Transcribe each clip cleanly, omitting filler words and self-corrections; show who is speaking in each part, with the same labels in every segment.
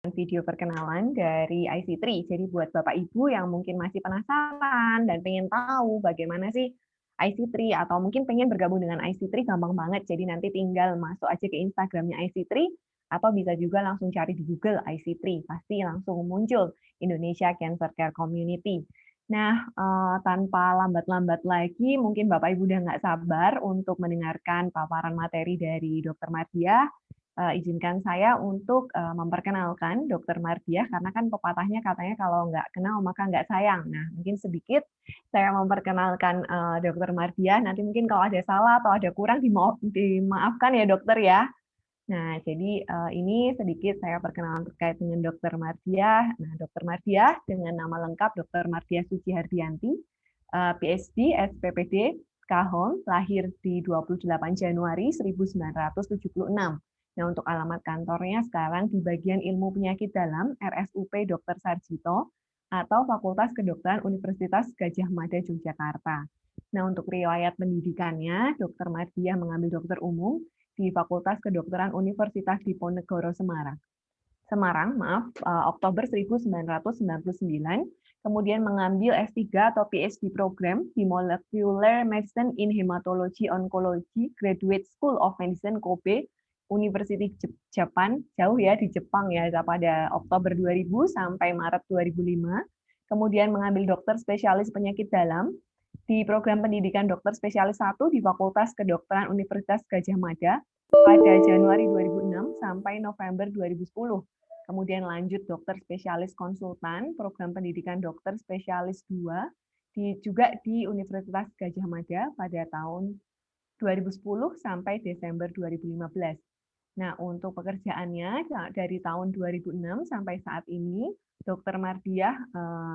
Speaker 1: video perkenalan dari IC3. Jadi buat Bapak Ibu yang mungkin masih penasaran dan pengen tahu bagaimana sih IC3 atau mungkin pengen bergabung dengan IC3 gampang banget. Jadi nanti tinggal masuk aja ke Instagramnya IC3 atau bisa juga langsung cari di Google IC3. Pasti langsung muncul Indonesia Cancer Care Community. Nah, tanpa lambat-lambat lagi, mungkin Bapak Ibu udah nggak sabar untuk mendengarkan paparan materi dari Dr. Mardiah. Izinkan saya untuk memperkenalkan Dr. Mardiah, karena kan pepatahnya katanya kalau nggak kenal maka nggak sayang. Nah, mungkin sedikit saya memperkenalkan Dr. Mardiah, nanti mungkin kalau ada salah atau ada kurang dimaafkan ya dokter ya. Nah, jadi ini sedikit saya perkenalan terkait dengan Dr. Mardiah. Nah, Dr. Mardiah dengan nama lengkap Dr. Mardiah Suci Hardianti, PhD, SPPD, Kahon, lahir di 28 Januari 1976. Nah, untuk alamat kantornya sekarang di bagian ilmu penyakit dalam RSUP Dr. Sarjito atau Fakultas Kedokteran Universitas Gadjah Mada Yogyakarta. Nah, untuk riwayat pendidikannya, Dr. Mardiah mengambil dokter umum di Fakultas Kedokteran Universitas Diponegoro Semarang. Oktober 1999, kemudian mengambil S3 atau PhD program di Molecular Medicine in Hematology Oncology Graduate School of Medicine Kobe, University Japan, jauh ya di Jepang ya, pada Oktober 2000 sampai Maret 2005. Kemudian mengambil dokter spesialis penyakit dalam di program pendidikan dokter spesialis 1 di Fakultas Kedokteran Universitas Gadjah Mada pada Januari 2006 sampai November 2010. Kemudian lanjut dokter spesialis konsultan, program pendidikan dokter spesialis 2, juga di Universitas Gadjah Mada pada tahun 2010 sampai Desember 2015. Nah, untuk pekerjaannya dari tahun 2006 sampai saat ini, Dr. Mardiah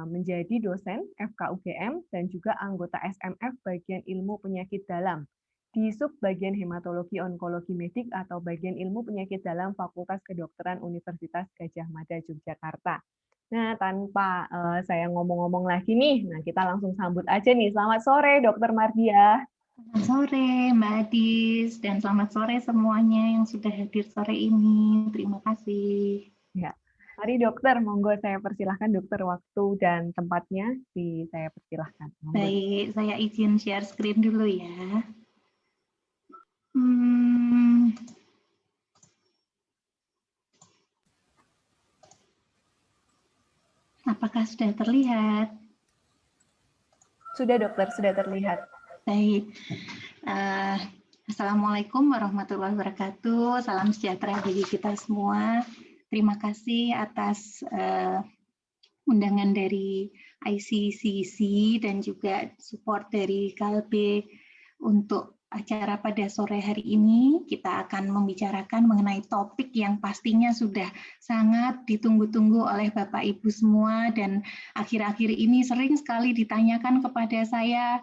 Speaker 1: menjadi dosen FKUGM dan juga anggota SMF bagian ilmu penyakit dalam di sub bagian hematologi onkologi medik atau bagian ilmu penyakit dalam Fakultas Kedokteran Universitas Gadjah Mada Yogyakarta. Nah, tanpa saya ngomong-ngomong lagi nih, nah kita langsung sambut aja nih. Selamat sore, Dr. Mardiah.
Speaker 2: Selamat sore Mbak Adis, dan selamat sore semuanya yang sudah hadir sore ini. Terima kasih.
Speaker 1: Ya, mari dokter, monggo saya persilahkan dokter, waktu dan tempatnya saya persilahkan. Monggo.
Speaker 2: Baik, saya izin share screen dulu ya. Apakah sudah terlihat?
Speaker 1: Sudah dokter, sudah terlihat.
Speaker 2: Baik. Assalamualaikum warahmatullahi wabarakatuh. Salam sejahtera bagi kita semua. Terima kasih atas undangan dari ICCC dan juga support dari Kalbe untuk acara pada sore hari ini. Kita akan membicarakan mengenai topik yang pastinya sudah sangat ditunggu-tunggu oleh Bapak Ibu semua, dan akhir-akhir ini sering sekali ditanyakan kepada saya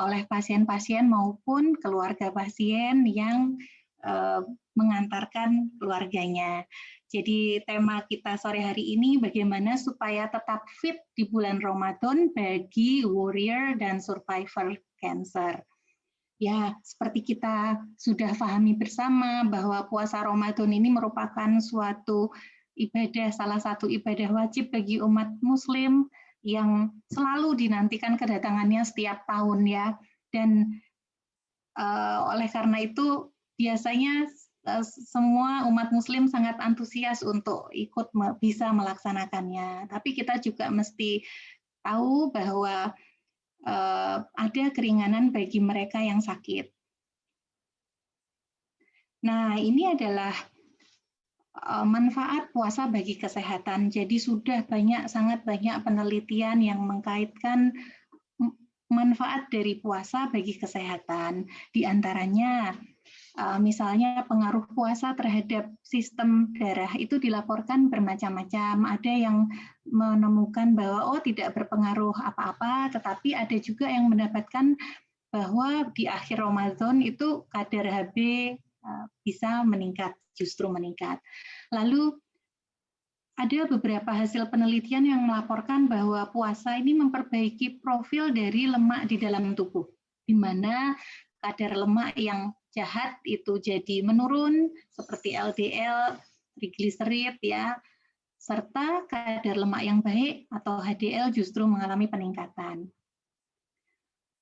Speaker 2: oleh pasien-pasien maupun keluarga pasien yang mengantarkan keluarganya. Jadi tema kita sore hari ini bagaimana supaya tetap fit di bulan Ramadan bagi warrior dan survivor cancer. Ya, seperti kita sudah pahami bersama bahwa puasa Ramadan ini merupakan suatu ibadah, salah satu ibadah wajib bagi umat Muslim yang selalu dinantikan kedatangannya setiap tahun ya. Dan oleh karena itu biasanya semua umat Muslim sangat antusias untuk ikut bisa melaksanakannya. Tapi kita juga mesti tahu bahwa ada keringanan bagi mereka yang sakit. Nah, ini adalah manfaat puasa bagi kesehatan. Jadi sudah sangat banyak penelitian yang mengkaitkan manfaat dari puasa bagi kesehatan. Di antaranya, misalnya pengaruh puasa terhadap sistem darah itu dilaporkan bermacam-macam. Ada yang menemukan bahwa tidak berpengaruh apa-apa, tetapi ada juga yang mendapatkan bahwa di akhir Ramadan itu kadar HB bisa meningkat, justru meningkat. Lalu ada beberapa hasil penelitian yang melaporkan bahwa puasa ini memperbaiki profil dari lemak di dalam tubuh, di mana kadar lemak yang jahat itu jadi menurun, seperti LDL, trigliserid ya, serta kadar lemak yang baik atau HDL justru mengalami peningkatan.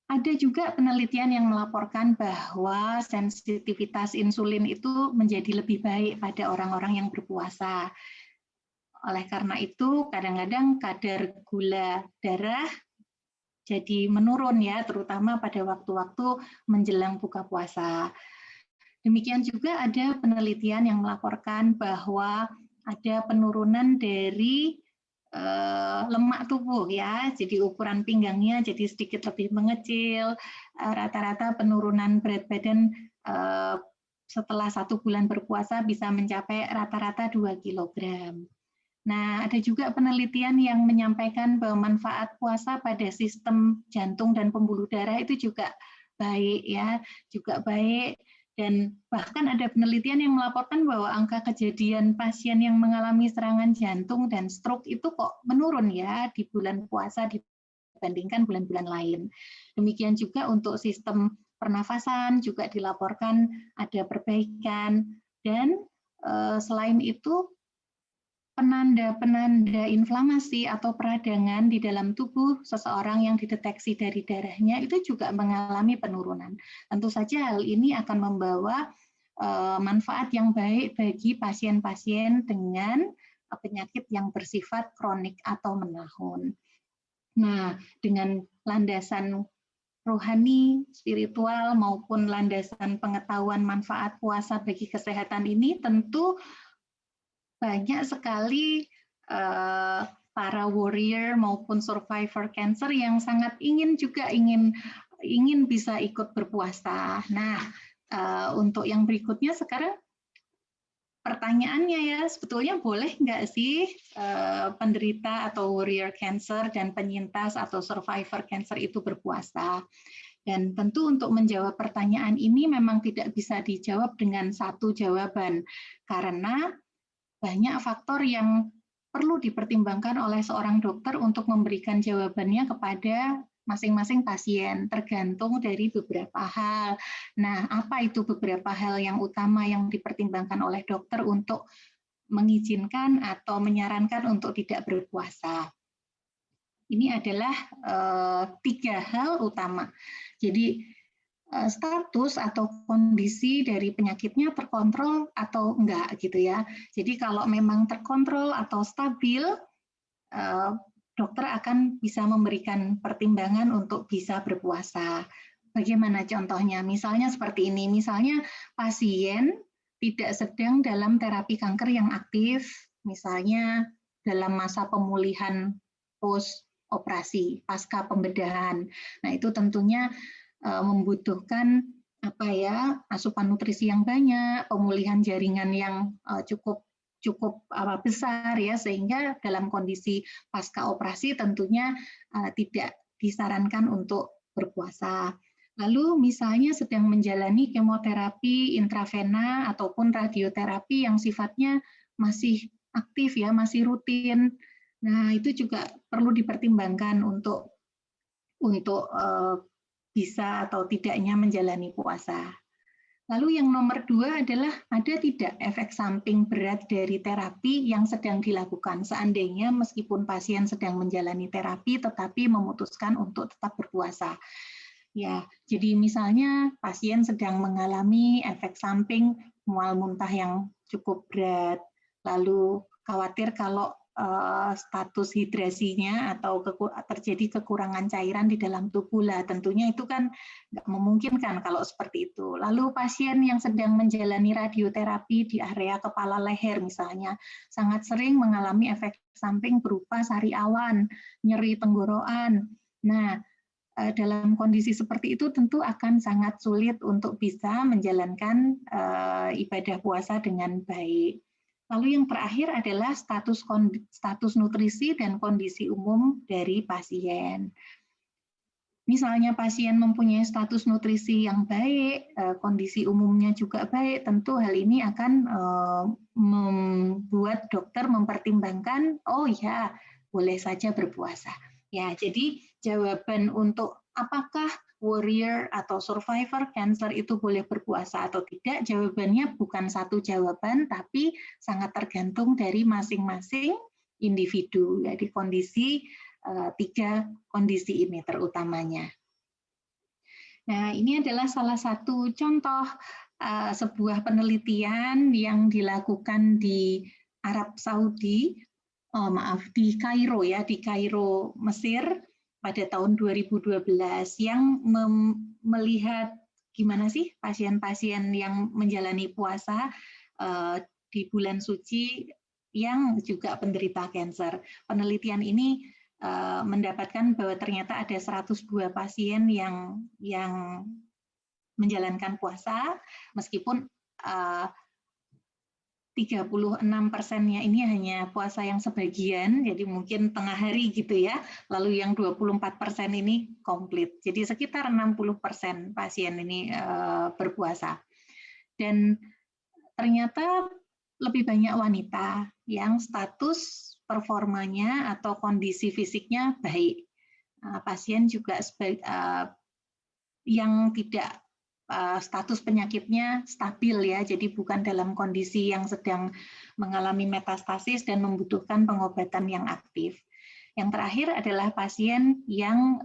Speaker 2: Ada juga penelitian yang melaporkan bahwa sensitivitas insulin itu menjadi lebih baik pada orang-orang yang berpuasa. Oleh karena itu, kadang-kadang kadar gula darah jadi menurun ya, terutama pada waktu-waktu menjelang buka puasa. Demikian juga ada penelitian yang melaporkan bahwa ada penurunan dari lemak tubuh ya, jadi ukuran pinggangnya jadi sedikit lebih mengecil, rata-rata penurunan berat badan setelah 1 bulan berpuasa bisa mencapai rata-rata 2 kilogram. Nah, ada juga penelitian yang menyampaikan bahwa manfaat puasa pada sistem jantung dan pembuluh darah itu juga baik ya, juga baik. Dan bahkan ada penelitian yang melaporkan bahwa angka kejadian pasien yang mengalami serangan jantung dan stroke itu kok menurun ya di bulan puasa dibandingkan bulan-bulan lain. Demikian juga untuk sistem pernafasan juga dilaporkan ada perbaikan. Dan selain itu penanda-penanda inflamasi atau peradangan di dalam tubuh seseorang yang dideteksi dari darahnya itu juga mengalami penurunan. Tentu saja hal ini akan membawa manfaat yang baik bagi pasien-pasien dengan penyakit yang bersifat kronik atau menahun. Nah, dengan landasan rohani, spiritual, maupun landasan pengetahuan manfaat puasa bagi kesehatan ini tentu banyak sekali para warrior maupun survivor cancer yang sangat ingin bisa ikut berpuasa. Nah, untuk yang berikutnya sekarang pertanyaannya ya, sebetulnya boleh nggak sih penderita atau warrior cancer dan penyintas atau survivor cancer itu berpuasa? Dan tentu untuk menjawab pertanyaan ini memang tidak bisa dijawab dengan satu jawaban, karena banyak faktor yang perlu dipertimbangkan oleh seorang dokter untuk memberikan jawabannya kepada masing-masing pasien, tergantung dari beberapa hal. Nah, apa itu beberapa hal yang utama yang dipertimbangkan oleh dokter untuk mengizinkan atau menyarankan untuk tidak berpuasa? Ini adalah 3 hal utama. Jadi, status atau kondisi dari penyakitnya terkontrol atau enggak gitu ya. Jadi kalau memang terkontrol atau stabil, dokter akan bisa memberikan pertimbangan untuk bisa berpuasa. Bagaimana contohnya? Misalnya seperti ini, misalnya pasien tidak sedang dalam terapi kanker yang aktif, misalnya dalam masa pemulihan post operasi, pasca pembedahan. Nah, itu tentunya membutuhkan asupan nutrisi yang banyak, pemulihan jaringan yang cukup besar ya, sehingga dalam kondisi pasca operasi tentunya tidak disarankan untuk berpuasa. Lalu misalnya sedang menjalani kemoterapi intravena ataupun radioterapi yang sifatnya masih aktif ya, masih rutin. Nah, itu juga perlu dipertimbangkan untuk bisa atau tidaknya menjalani puasa. Lalu yang nomor 2 adalah ada tidak efek samping berat dari terapi yang sedang dilakukan seandainya meskipun pasien sedang menjalani terapi tetapi memutuskan untuk tetap berpuasa. Ya, jadi misalnya pasien sedang mengalami efek samping mual muntah yang cukup berat, lalu khawatir kalau status hidrasinya atau terjadi kekurangan cairan di dalam tubuh lah, tentunya itu kan nggak memungkinkan kalau seperti itu. Lalu pasien yang sedang menjalani radioterapi di area kepala leher misalnya, sangat sering mengalami efek samping berupa sariawan, nyeri tenggorokan. Nah, dalam kondisi seperti itu tentu akan sangat sulit untuk bisa menjalankan ibadah puasa dengan baik. Lalu yang terakhir adalah status nutrisi dan kondisi umum dari pasien. Misalnya pasien mempunyai status nutrisi yang baik, kondisi umumnya juga baik, tentu hal ini akan membuat dokter mempertimbangkan, oh ya, boleh saja berpuasa. Ya, jadi jawaban untuk apakah warrior atau survivor cancer itu boleh berpuasa atau tidak, jawabannya bukan satu jawaban, tapi sangat tergantung dari masing-masing individu. Jadi kondisi 3 kondisi ini terutamanya. Nah, ini adalah salah satu contoh sebuah penelitian yang dilakukan di Arab Saudi, di Kairo ya, di Kairo, Mesir pada tahun 2012 yang melihat gimana sih pasien-pasien yang menjalani puasa di bulan suci yang juga penderita kanker. Penelitian ini mendapatkan bahwa ternyata ada 102 pasien yang menjalankan puasa, meskipun 36%-nya ini hanya puasa yang sebagian, jadi mungkin tengah hari gitu ya, lalu yang 24% ini komplit. Jadi sekitar 60% pasien ini berpuasa. Dan ternyata lebih banyak wanita yang status performanya atau kondisi fisiknya baik. Pasien juga yang tidak status penyakitnya stabil ya, jadi bukan dalam kondisi yang sedang mengalami metastasis dan membutuhkan pengobatan yang aktif. Yang terakhir adalah pasien yang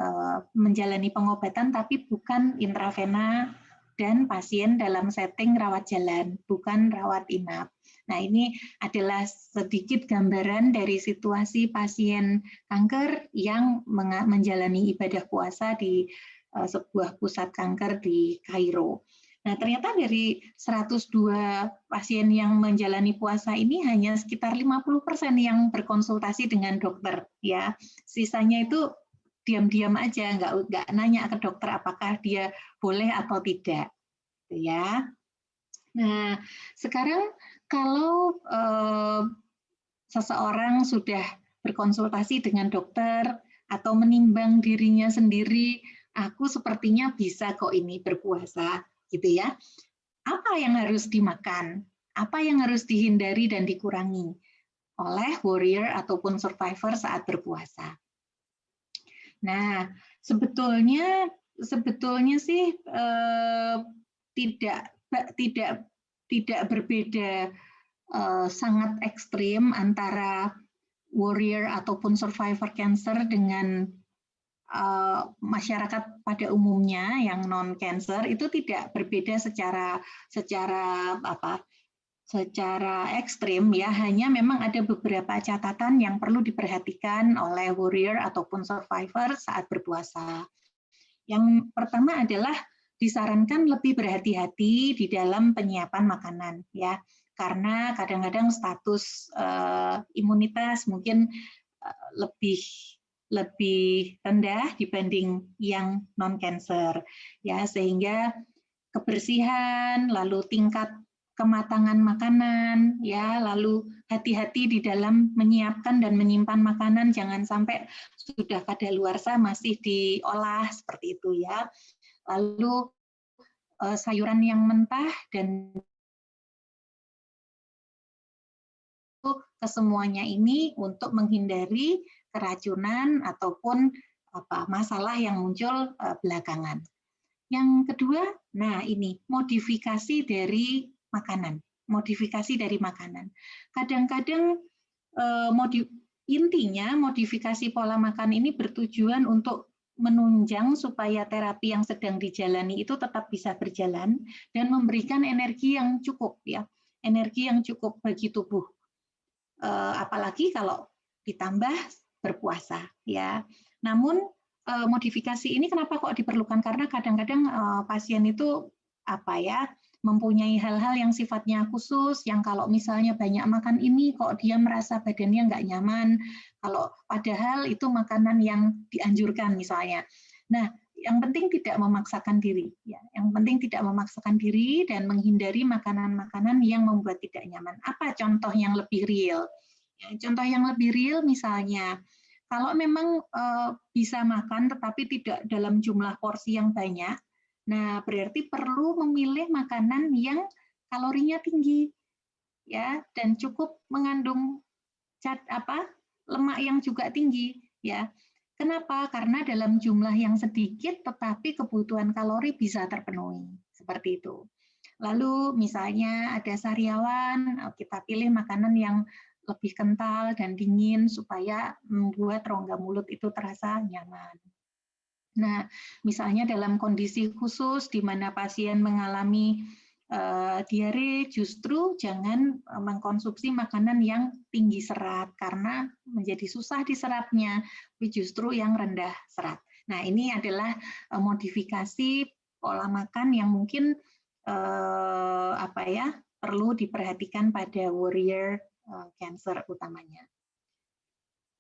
Speaker 2: menjalani pengobatan tapi bukan intravena dan pasien dalam setting rawat jalan, bukan rawat inap. Nah, ini adalah sedikit gambaran dari situasi pasien kanker yang menjalani ibadah puasa di sebuah pusat kanker di Kairo. Nah, ternyata dari 102 pasien yang menjalani puasa ini hanya sekitar 50% yang berkonsultasi dengan dokter ya. Sisanya itu diam-diam aja, nggak nanya ke dokter apakah dia boleh atau tidak. Ya. Nah, sekarang kalau seseorang sudah berkonsultasi dengan dokter atau menimbang dirinya sendiri, aku sepertinya bisa kok ini berpuasa, gitu ya. Apa yang harus dimakan? Apa yang harus dihindari dan dikurangi oleh warrior ataupun survivor saat berpuasa? Nah, sebetulnya sih tidak berbeda sangat ekstrim antara warrior ataupun survivor cancer dengan masyarakat pada umumnya yang non cancer, itu tidak berbeda secara ekstrim ya, hanya memang ada beberapa catatan yang perlu diperhatikan oleh warrior ataupun survivor saat berpuasa. Yang pertama adalah disarankan lebih berhati-hati di dalam penyiapan makanan ya, karena kadang-kadang status imunitas mungkin lebih rendah dibanding yang non cancer ya, sehingga kebersihan, lalu tingkat kematangan makanan ya, lalu hati-hati di dalam menyiapkan dan menyimpan makanan, jangan sampai sudah kadaluarsa masih diolah seperti itu ya. Lalu sayuran yang mentah dan kesemuanya ini untuk menghindari keracunan ataupun masalah yang muncul belakangan. Yang kedua, nah ini modifikasi dari makanan. Modifikasi dari makanan. Kadang-kadang intinya modifikasi pola makan ini bertujuan untuk menunjang supaya terapi yang sedang dijalani itu tetap bisa berjalan dan memberikan energi yang cukup ya, energi yang cukup bagi tubuh. Apalagi kalau ditambah berpuasa ya. Namun modifikasi ini kenapa kok diperlukan? Karena kadang-kadang pasien itu mempunyai hal-hal yang sifatnya khusus, yang kalau misalnya banyak makan ini kok dia merasa badannya nggak nyaman, kalau padahal itu makanan yang dianjurkan misalnya. Nah, yang penting tidak memaksakan diri, ya. Yang penting tidak memaksakan diri dan menghindari makanan-makanan yang membuat tidak nyaman. Apa contoh yang lebih real? Ya, contoh yang lebih real misalnya, kalau memang bisa makan tetapi tidak dalam jumlah porsi yang banyak, nah berarti perlu memilih makanan yang kalorinya tinggi, ya, dan cukup mengandung lemak yang juga tinggi, ya. Kenapa? Karena dalam jumlah yang sedikit tetapi kebutuhan kalori bisa terpenuhi, seperti itu. Lalu misalnya ada sariawan, kita pilih makanan yang lebih kental dan dingin supaya membuat rongga mulut itu terasa nyaman. Nah, misalnya dalam kondisi khusus di mana pasien mengalami diare, justru jangan mengkonsumsi makanan yang tinggi serat karena menjadi susah diserapnya, tapi justru yang rendah serat. Nah, ini adalah modifikasi pola makan yang mungkin perlu diperhatikan pada warrior cancer utamanya.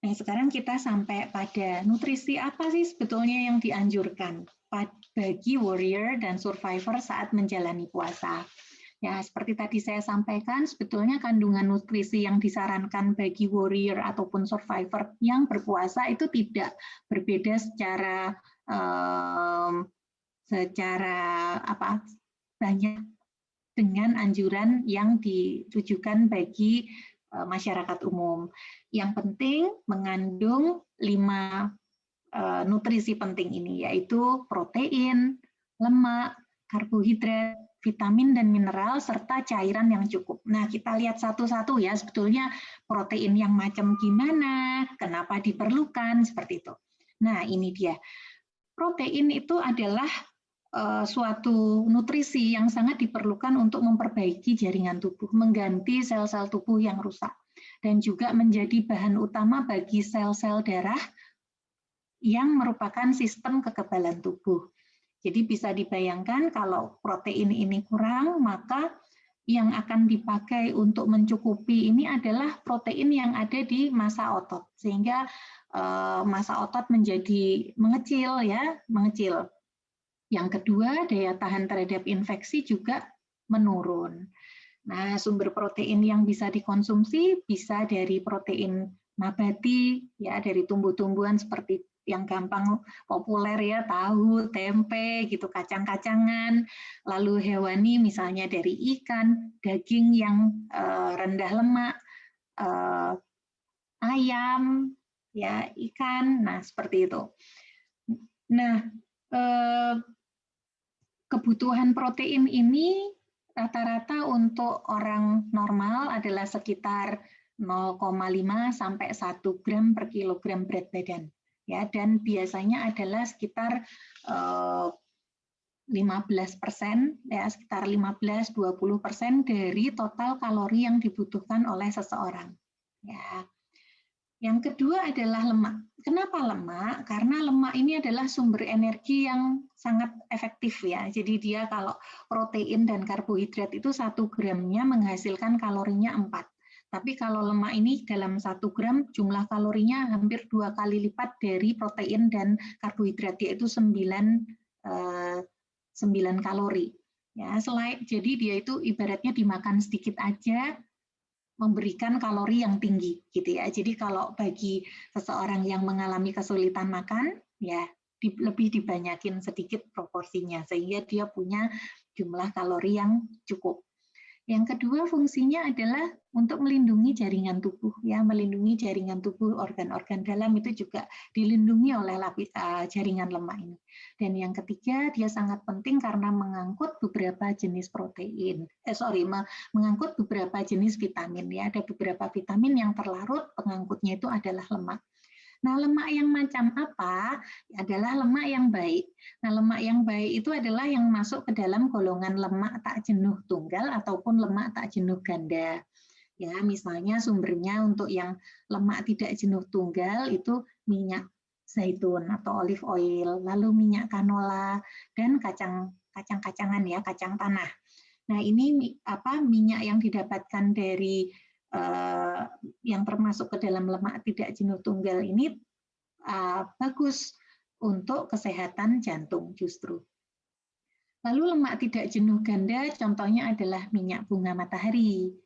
Speaker 2: Nah, sekarang kita sampai pada nutrisi apa sih sebetulnya yang dianjurkan bagi warrior dan survivor saat menjalani puasa. Ya, seperti tadi saya sampaikan, sebetulnya kandungan nutrisi yang disarankan bagi warrior ataupun survivor yang berpuasa itu tidak berbeda secara banyak dengan anjuran yang ditujukan bagi masyarakat umum. Yang penting mengandung 5 nutrisi penting ini, yaitu protein, lemak, karbohidrat, vitamin dan mineral, serta cairan yang cukup. Nah, kita lihat satu-satu ya, sebetulnya protein yang macam gimana, kenapa diperlukan, seperti itu. Nah, ini dia. Protein itu adalah suatu nutrisi yang sangat diperlukan untuk memperbaiki jaringan tubuh, mengganti sel-sel tubuh yang rusak, dan juga menjadi bahan utama bagi sel-sel darah yang merupakan sistem kekebalan tubuh. Jadi bisa dibayangkan kalau protein ini kurang, maka yang akan dipakai untuk mencukupi ini adalah protein yang ada di massa otot, sehingga massa otot menjadi mengecil. Yang kedua, daya tahan terhadap infeksi juga menurun. Nah, sumber protein yang bisa dikonsumsi bisa dari protein nabati, ya, dari tumbuh-tumbuhan seperti yang gampang populer ya, tahu, tempe, gitu, kacang-kacangan. Lalu hewani misalnya dari ikan, daging yang rendah lemak, ayam, ya, ikan. Nah, seperti itu. Nah, kebutuhan protein ini rata-rata untuk orang normal adalah sekitar 0,5 sampai 1 gram per kilogram berat badan. Ya, dan biasanya adalah sekitar 15%, ya, sekitar 15-20% dari total kalori yang dibutuhkan oleh seseorang. Ya. Yang kedua adalah lemak. Kenapa lemak? Karena lemak ini adalah sumber energi yang sangat efektif ya. Jadi dia kalau protein dan karbohidrat itu 1 gramnya menghasilkan kalorinya 4. Tapi kalau lemak ini dalam 1 gram jumlah kalorinya hampir 2 kali lipat dari protein dan karbohidrat, yaitu 9 kalori. Ya, jadi dia itu ibaratnya dimakan sedikit aja memberikan kalori yang tinggi gitu ya. Jadi kalau bagi seseorang yang mengalami kesulitan makan, ya lebih dibanyakin sedikit proporsinya sehingga dia punya jumlah kalori yang cukup. Yang kedua fungsinya adalah untuk melindungi jaringan tubuh, ya, melindungi jaringan tubuh, organ-organ dalam itu juga dilindungi oleh jaringan lemak ini. Dan yang ketiga, dia sangat penting karena mengangkut beberapa jenis mengangkut beberapa jenis vitamin, ya. Ada beberapa vitamin yang terlarut, pengangkutnya itu adalah lemak. Nah, lemak yang macam apa? Adalah lemak yang baik. Nah, lemak yang baik itu adalah yang masuk ke dalam golongan lemak tak jenuh tunggal ataupun lemak tak jenuh ganda. Ya, misalnya sumbernya untuk yang lemak tidak jenuh tunggal itu minyak zaitun atau olive oil, lalu minyak canola dan kacang-kacangan ya, kacang tanah. Nah, ini minyak yang didapatkan dari yang termasuk ke dalam lemak tidak jenuh tunggal ini bagus untuk kesehatan jantung justru. Lalu lemak tidak jenuh ganda contohnya adalah minyak bunga matahari,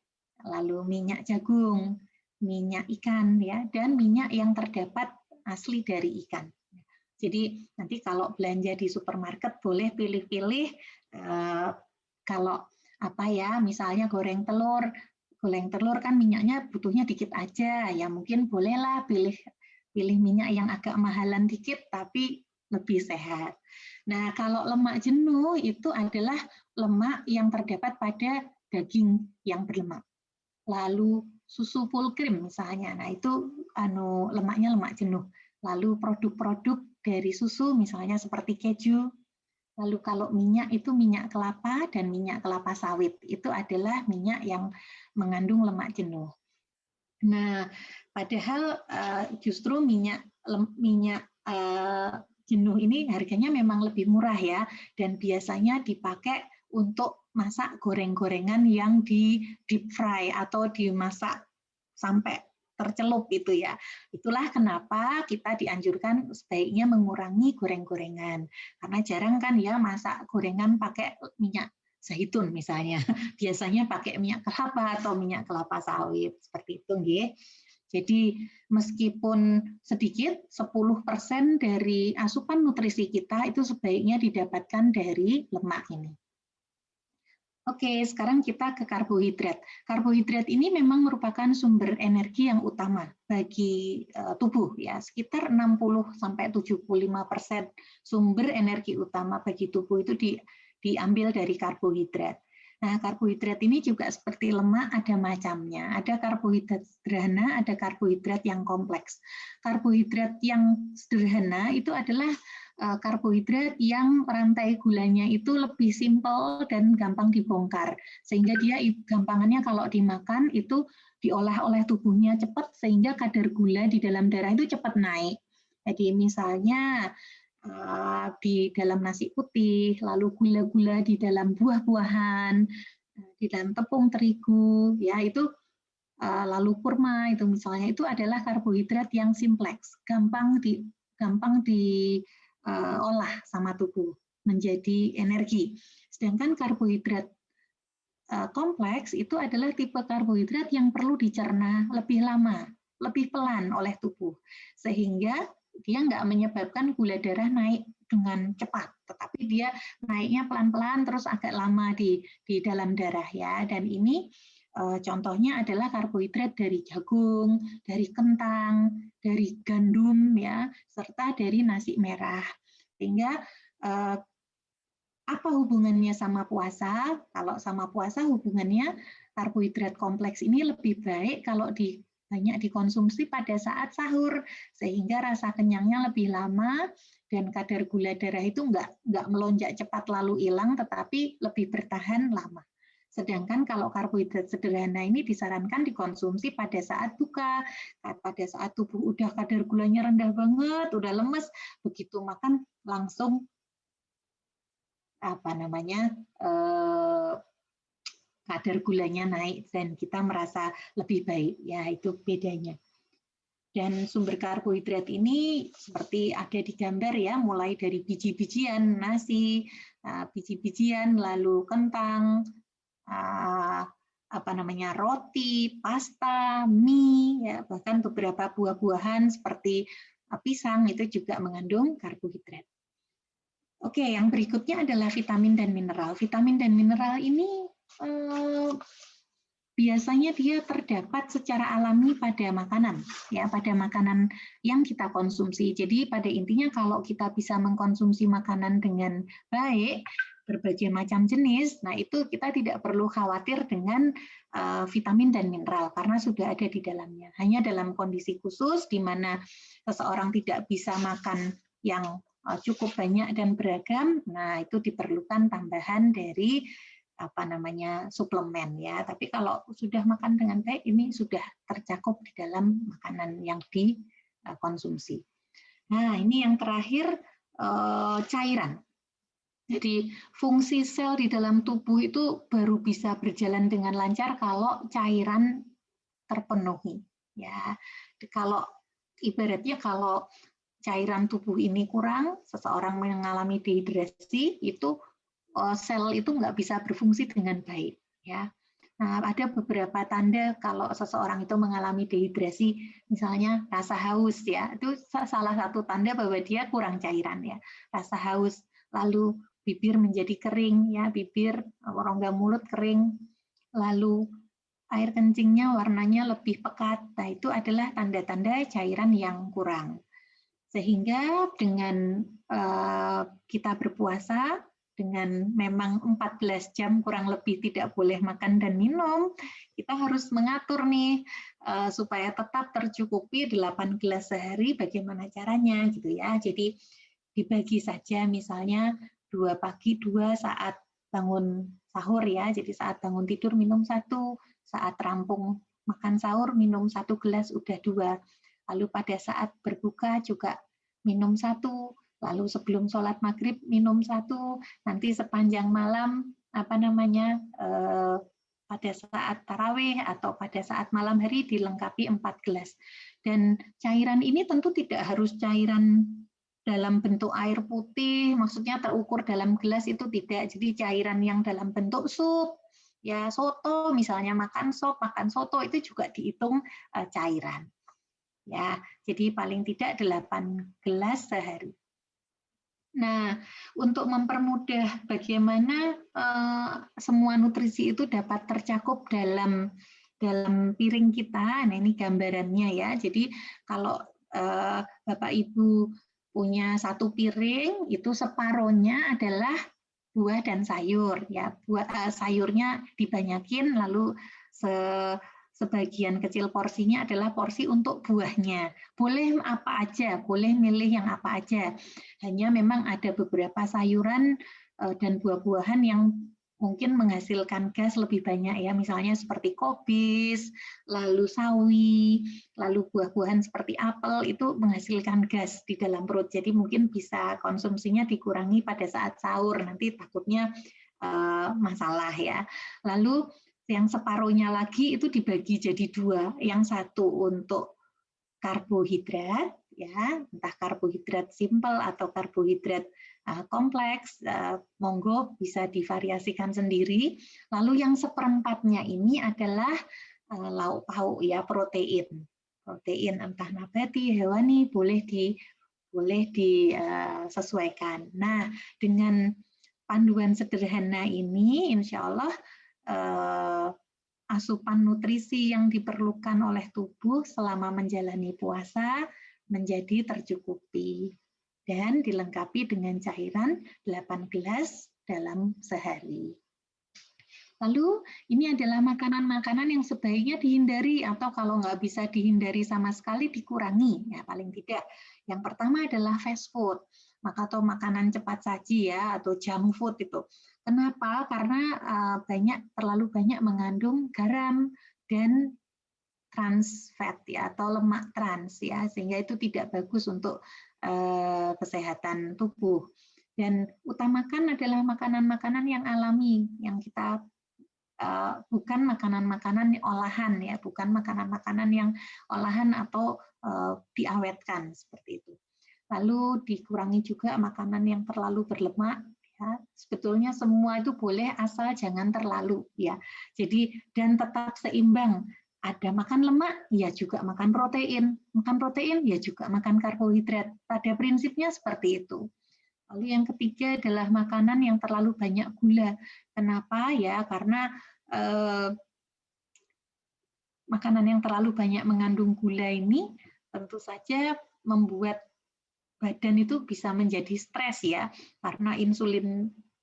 Speaker 2: lalu minyak jagung, minyak ikan, ya, dan minyak yang terdapat asli dari ikan. Jadi nanti kalau belanja di supermarket boleh pilih-pilih kalau misalnya goreng telur kan minyaknya butuhnya dikit aja, ya mungkin bolehlah pilih minyak yang agak mahalan dikit tapi lebih sehat. Nah, kalau lemak jenuh itu adalah lemak yang terdapat pada daging yang berlemak. Lalu susu full cream misalnya. Nah, itu lemaknya lemak jenuh. Lalu produk-produk dari susu misalnya seperti keju. Lalu kalau minyak itu minyak kelapa dan minyak kelapa sawit. Itu adalah minyak yang mengandung lemak jenuh. Nah, padahal justru minyak jenuh ini harganya memang lebih murah ya, dan biasanya dipakai untuk masak goreng-gorengan yang di deep fry atau dimasak sampai tercelup itu ya. Itulah kenapa kita dianjurkan sebaiknya mengurangi goreng-gorengan. Karena jarang kan ya masak gorengan pakai minyak zaitun misalnya. Biasanya pakai minyak kelapa atau minyak kelapa sawit seperti itu nggih. Jadi meskipun sedikit 10% dari asupan nutrisi kita itu sebaiknya didapatkan dari lemak ini. Oke, sekarang kita ke karbohidrat. Karbohidrat ini memang merupakan sumber energi yang utama bagi tubuh ya. Sekitar 60-75% sumber energi utama bagi tubuh itu diambil dari karbohidrat. Nah, karbohidrat ini juga seperti lemak ada macamnya. Ada karbohidrat sederhana, ada karbohidrat yang kompleks. Karbohidrat yang sederhana itu adalah karbohidrat yang rantai gulanya itu lebih simpel dan gampang dibongkar. Sehingga dia gampangannya kalau dimakan itu diolah oleh tubuhnya cepat sehingga kadar gula di dalam darah itu cepat naik. Jadi misalnya di dalam nasi putih, lalu gula-gula di dalam buah-buahan, di dalam tepung terigu, ya itu lalu kurma itu misalnya itu adalah karbohidrat yang simpleks, gampang diolah sama tubuh menjadi energi. Sedangkan karbohidrat kompleks itu adalah tipe karbohidrat yang perlu dicerna lebih lama, lebih pelan oleh tubuh, sehingga dia nggak menyebabkan gula darah naik dengan cepat, tetapi dia naiknya pelan-pelan terus agak lama di dalam darah ya. Dan ini contohnya adalah karbohidrat dari jagung, dari kentang, dari gandum ya, serta dari nasi merah. Sehingga apa hubungannya sama puasa? Kalau sama puasa hubungannya karbohidrat kompleks ini lebih baik kalau banyak dikonsumsi pada saat sahur, sehingga rasa kenyangnya lebih lama dan kadar gula darah itu nggak melonjak cepat lalu hilang, tetapi lebih bertahan lama. Sedangkan kalau karbohidrat sederhana ini disarankan dikonsumsi pada saat buka, pada saat tubuh udah kadar gulanya rendah banget, udah lemes, begitu makan langsung kadar gulanya naik dan kita merasa lebih baik, ya itu bedanya. Dan sumber karbohidrat ini seperti ada di gambar ya, mulai dari biji-bijian, nasi, biji-bijian, lalu kentang, roti, pasta, mie, ya, bahkan beberapa buah-buahan seperti pisang itu juga mengandung karbohidrat. Oke, yang berikutnya adalah vitamin dan mineral. Vitamin dan mineral ini biasanya dia terdapat secara alami pada makanan, ya, pada makanan yang kita konsumsi. Jadi pada intinya kalau kita bisa mengkonsumsi makanan dengan baik, berbagai macam jenis, nah itu kita tidak perlu khawatir dengan vitamin dan mineral karena sudah ada di dalamnya. Hanya dalam kondisi khusus di mana seseorang tidak bisa makan yang cukup banyak dan beragam, nah itu diperlukan tambahan dari suplemen ya. Tapi kalau sudah makan dengan baik ini sudah tercakup di dalam makanan yang dikonsumsi. Nah, ini yang terakhir cairan. Jadi fungsi sel di dalam tubuh itu baru bisa berjalan dengan lancar kalau cairan terpenuhi ya. Kalau ibaratnya kalau cairan tubuh ini kurang, seseorang mengalami dehidrasi, itu sel itu nggak bisa berfungsi dengan baik ya. Nah, ada beberapa tanda kalau seseorang itu mengalami dehidrasi, misalnya rasa haus ya, itu salah satu tanda bahwa dia kurang cairan ya. Rasa haus, lalu bibir menjadi kering ya, bibir rongga mulut kering, lalu air kencingnya warnanya lebih pekat. Nah, itu adalah tanda-tanda cairan yang kurang. Sehingga dengan kita berpuasa dengan memang 14 jam kurang lebih tidak boleh makan dan minum, kita harus mengatur nih supaya tetap tercukupi 8 gelas sehari, bagaimana caranya gitu ya. Jadi dibagi saja, misalnya 2 pagi, 2 saat bangun sahur ya. Jadi saat bangun tidur minum 1, saat rampung makan sahur minum 1 gelas, udah 2. Lalu pada saat berbuka juga minum 1, lalu sebelum sholat maghrib minum 1, nanti sepanjang malam pada saat tarawih atau pada saat malam hari dilengkapi 4 gelas. Dan cairan ini tentu tidak harus cairan dalam bentuk air putih, maksudnya terukur dalam gelas itu tidak. Jadi cairan yang dalam bentuk sup, ya soto misalnya, makan sop, makan soto itu juga dihitung cairan. Ya, jadi paling tidak 8 gelas sehari. Nah, untuk mempermudah bagaimana semua nutrisi itu dapat tercakup dalam piring kita, nah ini gambarannya ya. Jadi kalau Bapak Ibu punya 1 piring, itu separohnya adalah buah dan sayur ya. Sayurnya dibanyakin, lalu sebagian kecil porsinya adalah porsi untuk buahnya. Boleh apa aja, boleh milih yang apa aja. Hanya memang ada beberapa sayuran dan buah-buahan yang mungkin menghasilkan gas lebih banyak ya, misalnya seperti kobis, lalu sawi, lalu buah-buahan seperti apel itu menghasilkan gas di dalam perut. Jadi mungkin bisa konsumsinya dikurangi pada saat sahur, nanti takutnya masalah ya. Lalu yang separuhnya lagi itu dibagi jadi 2, yang satu untuk karbohidrat, ya, entah karbohidrat simpel atau karbohidrat kompleks, monggo bisa divariasikan sendiri. Lalu yang seperempatnya ini adalah lauk pauk ya, protein entah nabati, hewani, boleh disesuaikan. Nah, dengan panduan sederhana ini, insya Allah asupan nutrisi yang diperlukan oleh tubuh selama menjalani puasa menjadi tercukupi dan dilengkapi dengan cairan 8 gelas dalam sehari. Lalu ini adalah makanan-makanan yang sebaiknya dihindari atau kalau nggak bisa dihindari sama sekali dikurangi, ya paling tidak. Yang pertama adalah fast food, atau makanan cepat saji ya, atau junk food itu. Kenapa? Karena terlalu banyak mengandung garam dan trans fat ya, atau lemak trans ya, sehingga itu tidak bagus untuk kesehatan tubuh. Dan utamakan adalah makanan-makanan yang alami, yang kita bukan makanan-makanan olahan ya, bukan makanan-makanan yang olahan atau diawetkan seperti itu. Lalu dikurangi juga makanan yang terlalu berlemak. Ya, sebetulnya semua itu boleh asal jangan terlalu ya. Jadi dan tetap seimbang. Ada makan lemak, ya juga makan protein. Makan protein, ya juga makan karbohidrat. Pada prinsipnya seperti itu. Lalu yang ketiga adalah makanan yang terlalu banyak gula. Kenapa ya? Karena makanan yang terlalu banyak mengandung gula ini tentu saja membuat badan itu bisa menjadi stres ya, karena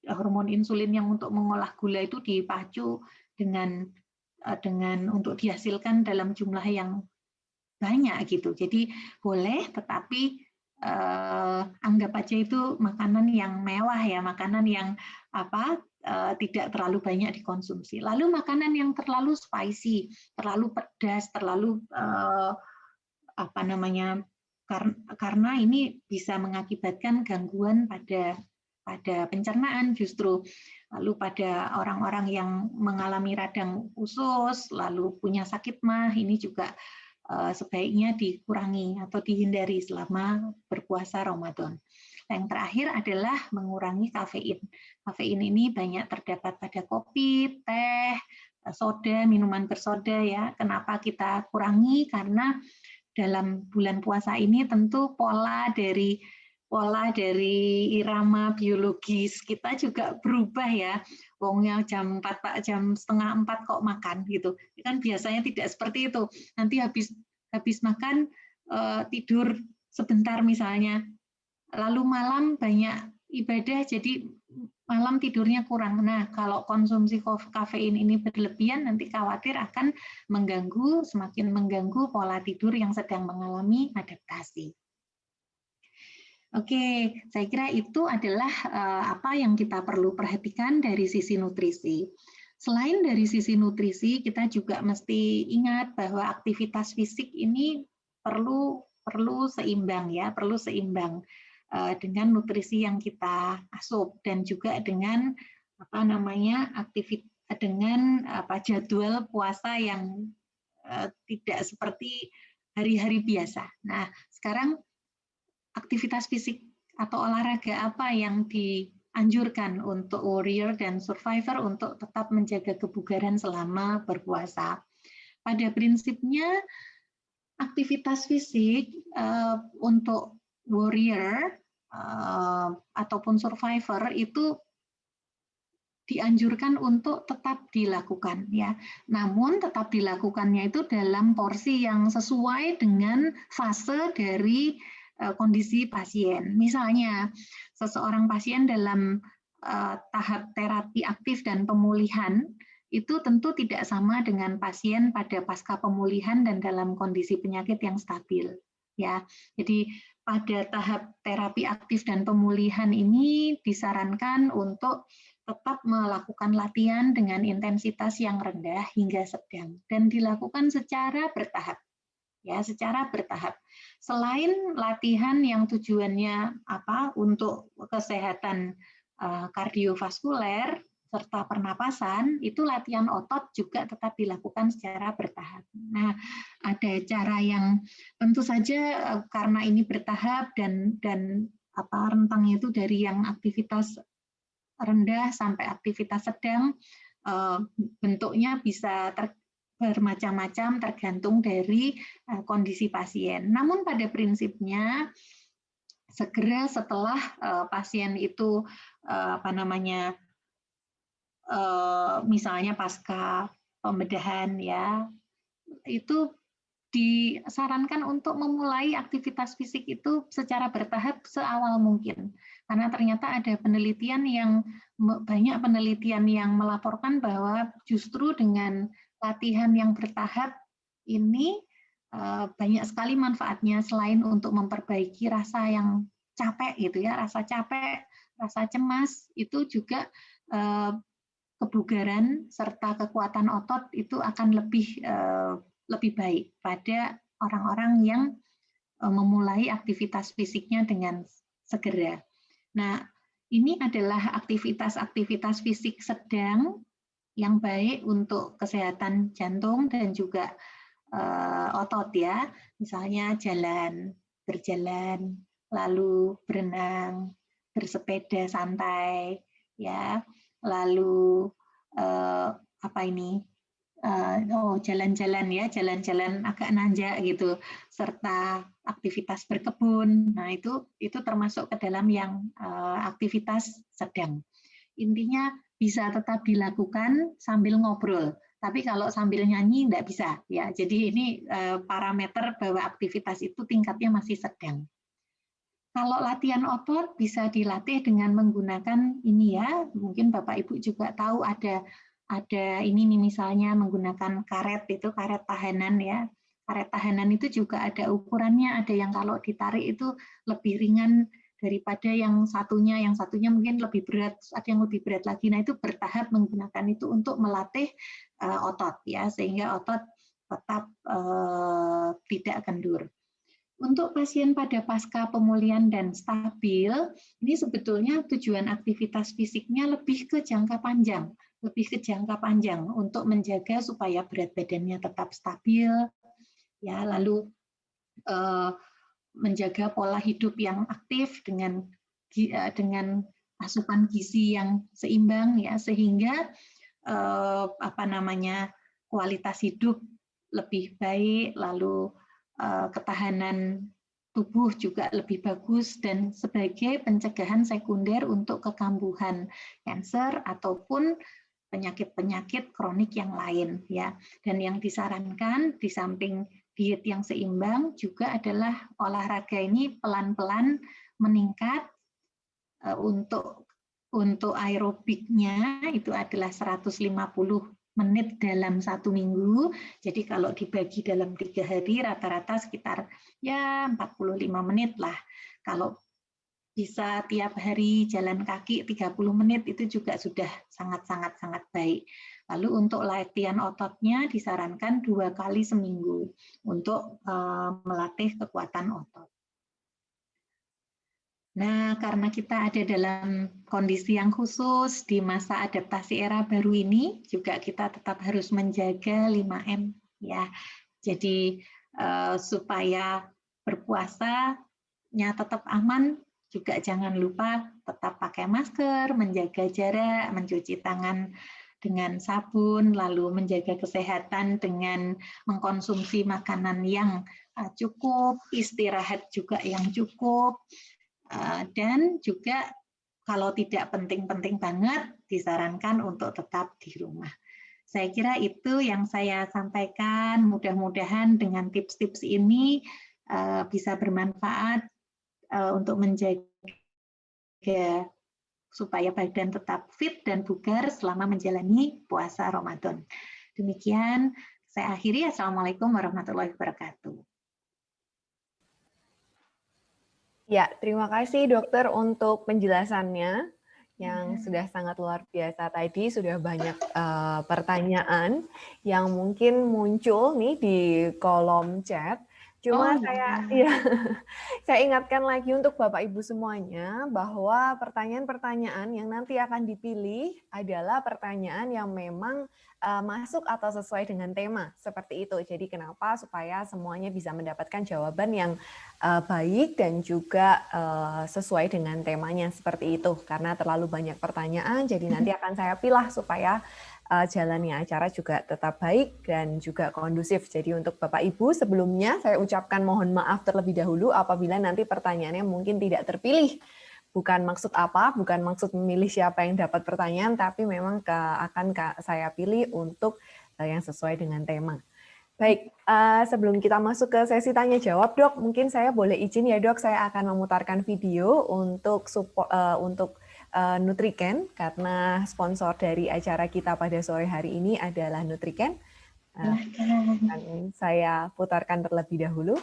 Speaker 2: hormon insulin yang untuk mengolah gula itu dipacu dengan untuk dihasilkan dalam jumlah yang banyak gitu. Jadi boleh, tetapi anggap aja itu makanan yang mewah ya, makanan yang tidak terlalu banyak dikonsumsi. Lalu makanan yang terlalu spicy, terlalu pedas, terlalu karena ini bisa mengakibatkan gangguan pada pencernaan justru. Lalu pada orang-orang yang mengalami radang usus, lalu punya sakit mah, ini juga sebaiknya dikurangi atau dihindari selama berpuasa Ramadan. Yang terakhir adalah mengurangi kafein. Kafein ini banyak terdapat pada kopi, teh, soda, minuman bersoda ya. Kenapa kita kurangi? Karena dalam bulan puasa ini tentu pola dari irama biologis kita juga berubah ya. Wongnya jam 4 Pak, jam setengah 4 kok makan gitu. Kan biasanya tidak seperti itu. Nanti habis makan tidur sebentar misalnya. Lalu malam banyak ibadah jadi malam tidurnya kurang. Nah, kalau konsumsi kafein ini berlebihan, nanti khawatir akan semakin mengganggu pola tidur yang sedang mengalami adaptasi. Oke, saya kira itu adalah apa yang kita perlu perhatikan dari sisi nutrisi. Selain dari sisi nutrisi, kita juga mesti ingat bahwa aktivitas fisik ini perlu seimbang ya, perlu seimbang dengan nutrisi yang kita asup dan juga dengan dengan jadwal puasa yang tidak seperti hari-hari biasa. Nah, sekarang aktivitas fisik atau olahraga apa yang dianjurkan untuk warrior dan survivor untuk tetap menjaga kebugaran selama berpuasa? Pada prinsipnya, aktivitas fisik untuk warrior ataupun survivor itu dianjurkan untuk tetap dilakukan ya. Namun tetap dilakukannya itu dalam porsi yang sesuai dengan fase dari kondisi pasien. Misalnya seseorang pasien dalam tahap terapi aktif dan pemulihan itu tentu tidak sama dengan pasien pada pasca pemulihan dan dalam kondisi penyakit yang stabil ya. Jadi pada tahap terapi aktif dan pemulihan ini disarankan untuk tetap melakukan latihan dengan intensitas yang rendah hingga sedang dan dilakukan secara bertahap. Ya, secara bertahap. Selain latihan yang tujuannya untuk kesehatan kardiovaskuler serta pernapasan, itu latihan otot juga tetap dilakukan secara bertahap. Nah, ada cara yang tentu saja karena ini bertahap dan rentangnya itu dari yang aktivitas rendah sampai aktivitas sedang, bentuknya bisa bermacam-macam tergantung dari kondisi pasien. Namun pada prinsipnya segera setelah pasien itu misalnya pasca pembedahan ya, itu disarankan untuk memulai aktivitas fisik itu secara bertahap seawal mungkin. Karena ternyata ada banyak penelitian yang melaporkan bahwa justru dengan latihan yang bertahap ini banyak sekali manfaatnya selain untuk memperbaiki rasa yang capek gitu ya, rasa capek, rasa cemas itu juga kebugaran serta kekuatan otot itu akan lebih baik pada orang-orang yang memulai aktivitas fisiknya dengan segera. Nah, ini adalah aktivitas-aktivitas fisik sedang yang baik untuk kesehatan jantung dan juga otot ya. Misalnya berjalan, lalu berenang, bersepeda santai, ya, lalu jalan-jalan agak nanjak gitu, serta aktivitas berkebun. Nah, itu termasuk ke dalam yang aktivitas sedang. Intinya bisa tetap dilakukan sambil ngobrol. Tapi kalau sambil nyanyi enggak bisa ya. Jadi ini parameter bahwa aktivitas itu tingkatnya masih sedang. Kalau latihan otot bisa dilatih dengan menggunakan ini ya. Mungkin Bapak Ibu juga tahu ada ini nih misalnya menggunakan karet tahanan ya. Karet tahanan itu juga ada ukurannya, ada yang kalau ditarik itu lebih ringan daripada yang satunya mungkin lebih berat, ada yang lebih berat lagi. Nah, itu bertahap menggunakan itu untuk melatih otot ya, sehingga otot tetap tidak kendur. Untuk pasien pada pasca pemulihan dan stabil, ini sebetulnya tujuan aktivitas fisiknya lebih ke jangka panjang untuk menjaga supaya berat badannya tetap stabil, ya, lalu menjaga pola hidup yang aktif dengan asupan gizi yang seimbang ya, sehingga kualitas hidup lebih baik, lalu ketahanan tubuh juga lebih bagus dan sebagai pencegahan sekunder untuk kekambuhan kanker ataupun penyakit-penyakit kronik yang lain ya. Dan yang disarankan di samping diet yang seimbang juga adalah olahraga ini pelan-pelan meningkat untuk Untuk aerobiknya itu adalah 150 menit dalam 1 minggu. Jadi kalau dibagi dalam 3 hari rata-rata sekitar ya 45 menit lah. Kalau bisa tiap hari jalan kaki 30 menit itu juga sudah sangat baik. Lalu untuk latihan ototnya disarankan 2 kali seminggu untuk melatih kekuatan otot. Nah, karena kita ada dalam kondisi yang khusus di masa adaptasi era baru ini, juga kita tetap harus menjaga 5M ya. Jadi supaya berpuasanya tetap aman, juga jangan lupa tetap pakai masker, menjaga jarak, mencuci tangan dengan sabun, lalu menjaga kesehatan dengan mengkonsumsi makanan yang cukup, istirahat juga yang cukup, dan juga kalau tidak penting-penting banget, disarankan untuk tetap di rumah. Saya kira itu yang saya sampaikan. Mudah-mudahan dengan tips-tips ini bisa bermanfaat untuk menjaga supaya badan tetap fit dan bugar selama menjalani puasa Ramadan. Demikian saya akhiri. Assalamualaikum warahmatullahi wabarakatuh.
Speaker 1: Ya, terima kasih dokter untuk penjelasannya yang sudah sangat luar biasa tadi. Sudah banyak pertanyaan yang mungkin muncul nih di kolom chat. Cuma saya ingatkan lagi untuk Bapak Ibu semuanya bahwa pertanyaan-pertanyaan yang nanti akan dipilih adalah pertanyaan yang memang masuk atau sesuai dengan tema seperti itu. Jadi kenapa? Supaya semuanya bisa mendapatkan jawaban yang baik dan juga sesuai dengan temanya seperti itu. Karena terlalu banyak pertanyaan, jadi nanti akan saya pilih supaya jalannya acara juga tetap baik dan juga kondusif. Jadi untuk Bapak Ibu sebelumnya saya ucapkan mohon maaf terlebih dahulu apabila nanti pertanyaannya mungkin tidak terpilih. Bukan maksud apa, bukan maksud memilih siapa yang dapat pertanyaan, tapi memang akan saya pilih untuk yang sesuai dengan tema. Baik, sebelum kita masuk ke sesi tanya jawab, Dok, mungkin saya boleh izin ya, Dok, saya akan memutarkan video untuk support, untuk Nutriken, karena sponsor dari acara kita pada sore hari ini adalah Nutriken. Dan saya putarkan terlebih dahulu.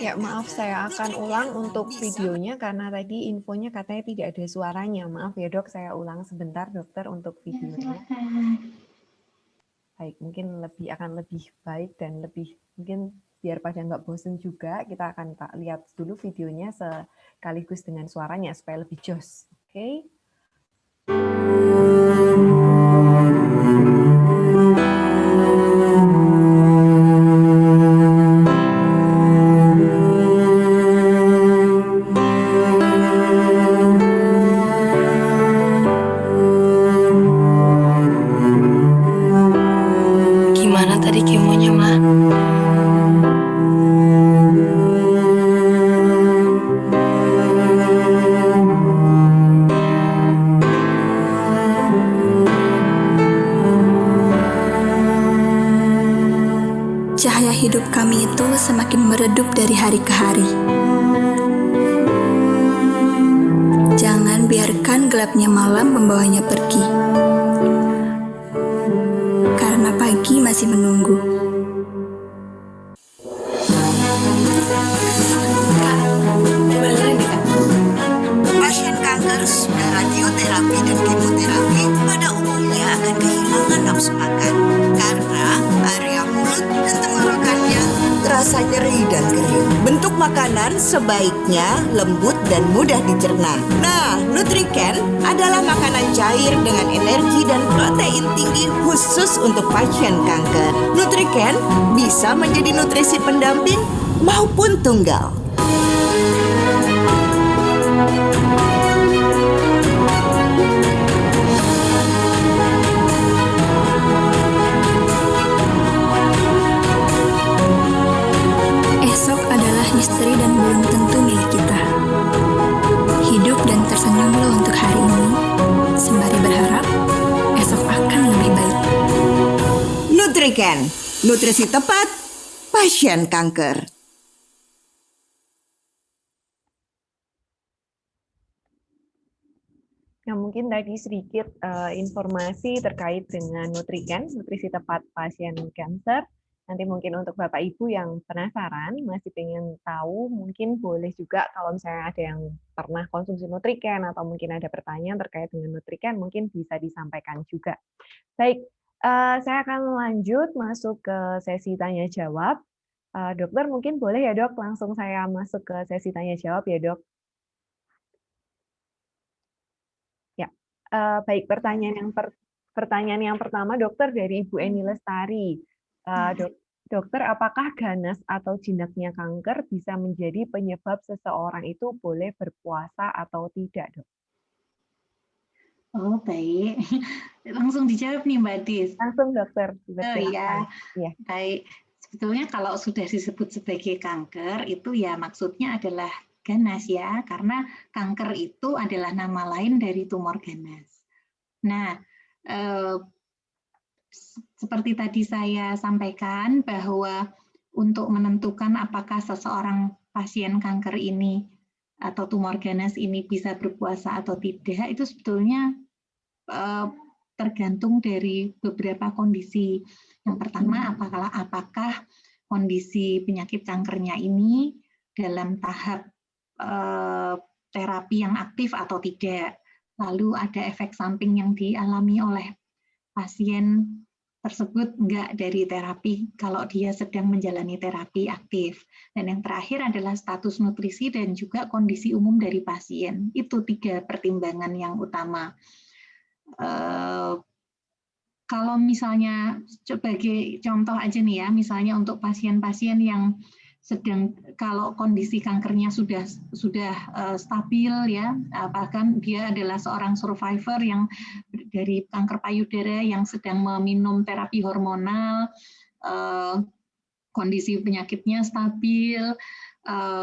Speaker 1: Ya, maaf saya akan ulang untuk videonya karena tadi infonya katanya tidak ada suaranya. Maaf ya, Dok, saya ulang sebentar, Dokter, untuk videonya. Baik, mungkin akan lebih baik dan lebih mungkin biar pada nggak bosen juga, kita akan lihat dulu videonya sekaligus dengan suaranya supaya lebih jos. Oke.
Speaker 3: dari hari ke hari. Jangan biarkan gelapnya malam membawanya pergi, karena pagi masih menunggu.
Speaker 4: Beneran nih Kak, pasien kanker sudah radioterapi dan kemoterapi pada umumnya akan kehilangan nafsu makan karena area mulut dan tenggorokannya terasa nyeri dan kering. Bentuk makanan sebaiknya lembut dan mudah dicerna. Nah, Nutriken adalah makanan cair dengan energi dan protein tinggi khusus untuk pasien kanker. Nutriken bisa menjadi nutrisi pendamping maupun tunggal.
Speaker 3: Esok adalah misteri dan belum tentu milik kita. Hidup dan tersenyumlah untuk hari ini, sembari berharap esok akan lebih baik.
Speaker 4: Nutriken, nutrisi tepat pasien kanker.
Speaker 1: Nah, mungkin tadi sedikit informasi terkait dengan Nutriken, nutrisi tepat pasien kanker. Nanti mungkin untuk Bapak Ibu yang penasaran, masih pengen tahu, mungkin boleh juga kalau misalnya ada yang pernah konsumsi Nutriken atau mungkin ada pertanyaan terkait dengan Nutriken, mungkin bisa disampaikan juga. Baik, saya akan lanjut masuk ke sesi tanya jawab. Dokter mungkin boleh ya dok, langsung saya masuk ke sesi tanya jawab ya dok. Ya, baik, pertanyaan yang pertama dokter dari Ibu Eni Lestari. Dokter, apakah ganas atau jinaknya kanker bisa menjadi penyebab seseorang itu boleh berpuasa atau tidak, dok?
Speaker 2: Oh, baik. Langsung dijawab nih, Mbak Dis.
Speaker 1: Langsung, dokter.
Speaker 2: Oh iya,
Speaker 1: ya.
Speaker 2: Baik. Sebetulnya kalau sudah disebut sebagai kanker, itu ya maksudnya adalah ganas ya, karena kanker itu adalah nama lain dari tumor ganas. Nah, seperti tadi saya sampaikan bahwa untuk menentukan apakah seseorang pasien kanker ini atau tumor ganas ini bisa berpuasa atau tidak, itu sebetulnya tergantung dari beberapa kondisi. Yang pertama, apakah kondisi penyakit kankernya ini dalam tahap terapi yang aktif atau tidak. Lalu ada efek samping yang dialami oleh pasien tersebut enggak dari terapi kalau dia sedang menjalani terapi aktif. Dan yang terakhir adalah status nutrisi dan juga kondisi umum dari pasien. Itu 3 pertimbangan yang utama. Kalau misalnya sebagai contoh aja nih ya, misalnya untuk pasien-pasien yang sedang, kalau kondisi kankernya sudah stabil ya, bahkan dia adalah seorang survivor yang dari kanker payudara yang sedang meminum terapi hormonal, kondisi penyakitnya stabil,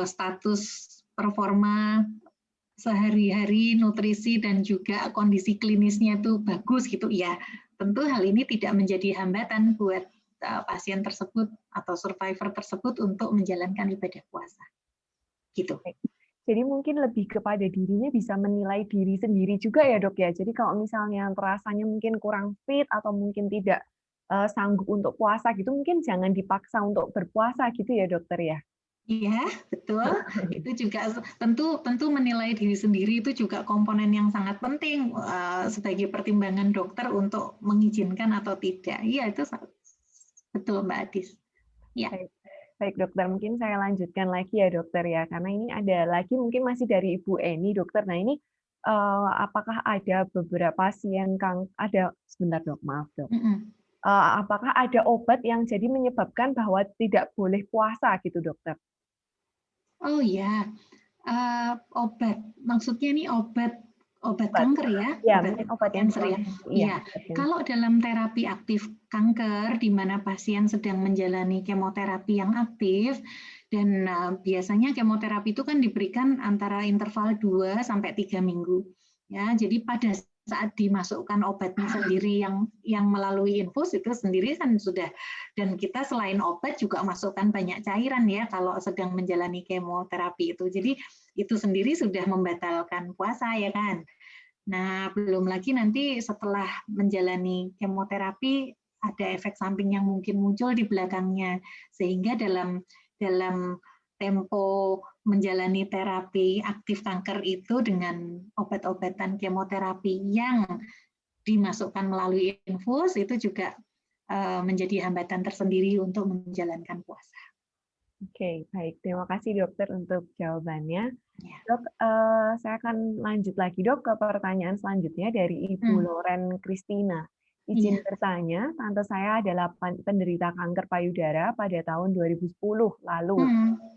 Speaker 2: status performa sehari-hari, nutrisi dan juga kondisi klinisnya itu bagus gitu ya. Tentu hal ini tidak menjadi hambatan buat pasien tersebut atau survivor tersebut untuk menjalankan ibadah puasa. Gitu.
Speaker 1: Jadi mungkin lebih kepada dirinya bisa menilai diri sendiri juga ya dok ya. Jadi kalau misalnya rasanya mungkin kurang fit atau mungkin tidak sanggup untuk puasa gitu, mungkin jangan dipaksa untuk berpuasa gitu ya dokter ya.
Speaker 2: Iya, betul. Itu juga tentu menilai diri sendiri itu juga komponen yang sangat penting sebagai pertimbangan dokter untuk mengizinkan atau tidak. Iya, itu betul Mbak Adis. Ya.
Speaker 1: Baik dokter, mungkin saya lanjutkan lagi ya dokter ya, karena ini ada lagi mungkin masih dari Ibu Eni dokter. Nah ini apakah ada beberapa pasien sebentar dok, maaf dok. Apakah ada obat yang jadi menyebabkan bahwa tidak boleh puasa gitu dokter?
Speaker 2: Oh ya, obat. Maksudnya ini obat kanker ya?
Speaker 1: Ya, obat
Speaker 2: kanker ya. Iya. Kalau dalam terapi aktif kanker, di mana pasien sedang menjalani kemoterapi yang aktif, dan biasanya kemoterapi itu kan diberikan antara interval 2 sampai 3 minggu. Ya, jadi pada saat dimasukkan obatnya sendiri yang melalui infus itu sendiri kan sudah, dan kita selain obat juga masukkan banyak cairan ya kalau sedang menjalani kemoterapi itu. Jadi itu sendiri sudah membatalkan puasa ya kan. Nah, belum lagi nanti setelah menjalani kemoterapi ada efek samping yang mungkin muncul di belakangnya, sehingga dalam tempo menjalani terapi aktif kanker itu dengan obat-obatan kemoterapi yang dimasukkan melalui infus itu juga menjadi hambatan tersendiri untuk menjalankan puasa.
Speaker 1: Oke, baik. Terima kasih dokter untuk jawabannya.
Speaker 2: Ya.
Speaker 1: Dok, saya akan lanjut lagi dok ke pertanyaan selanjutnya dari Ibu Loren Kristina. Izin bertanya, tante saya adalah penderita kanker payudara pada tahun 2010 lalu.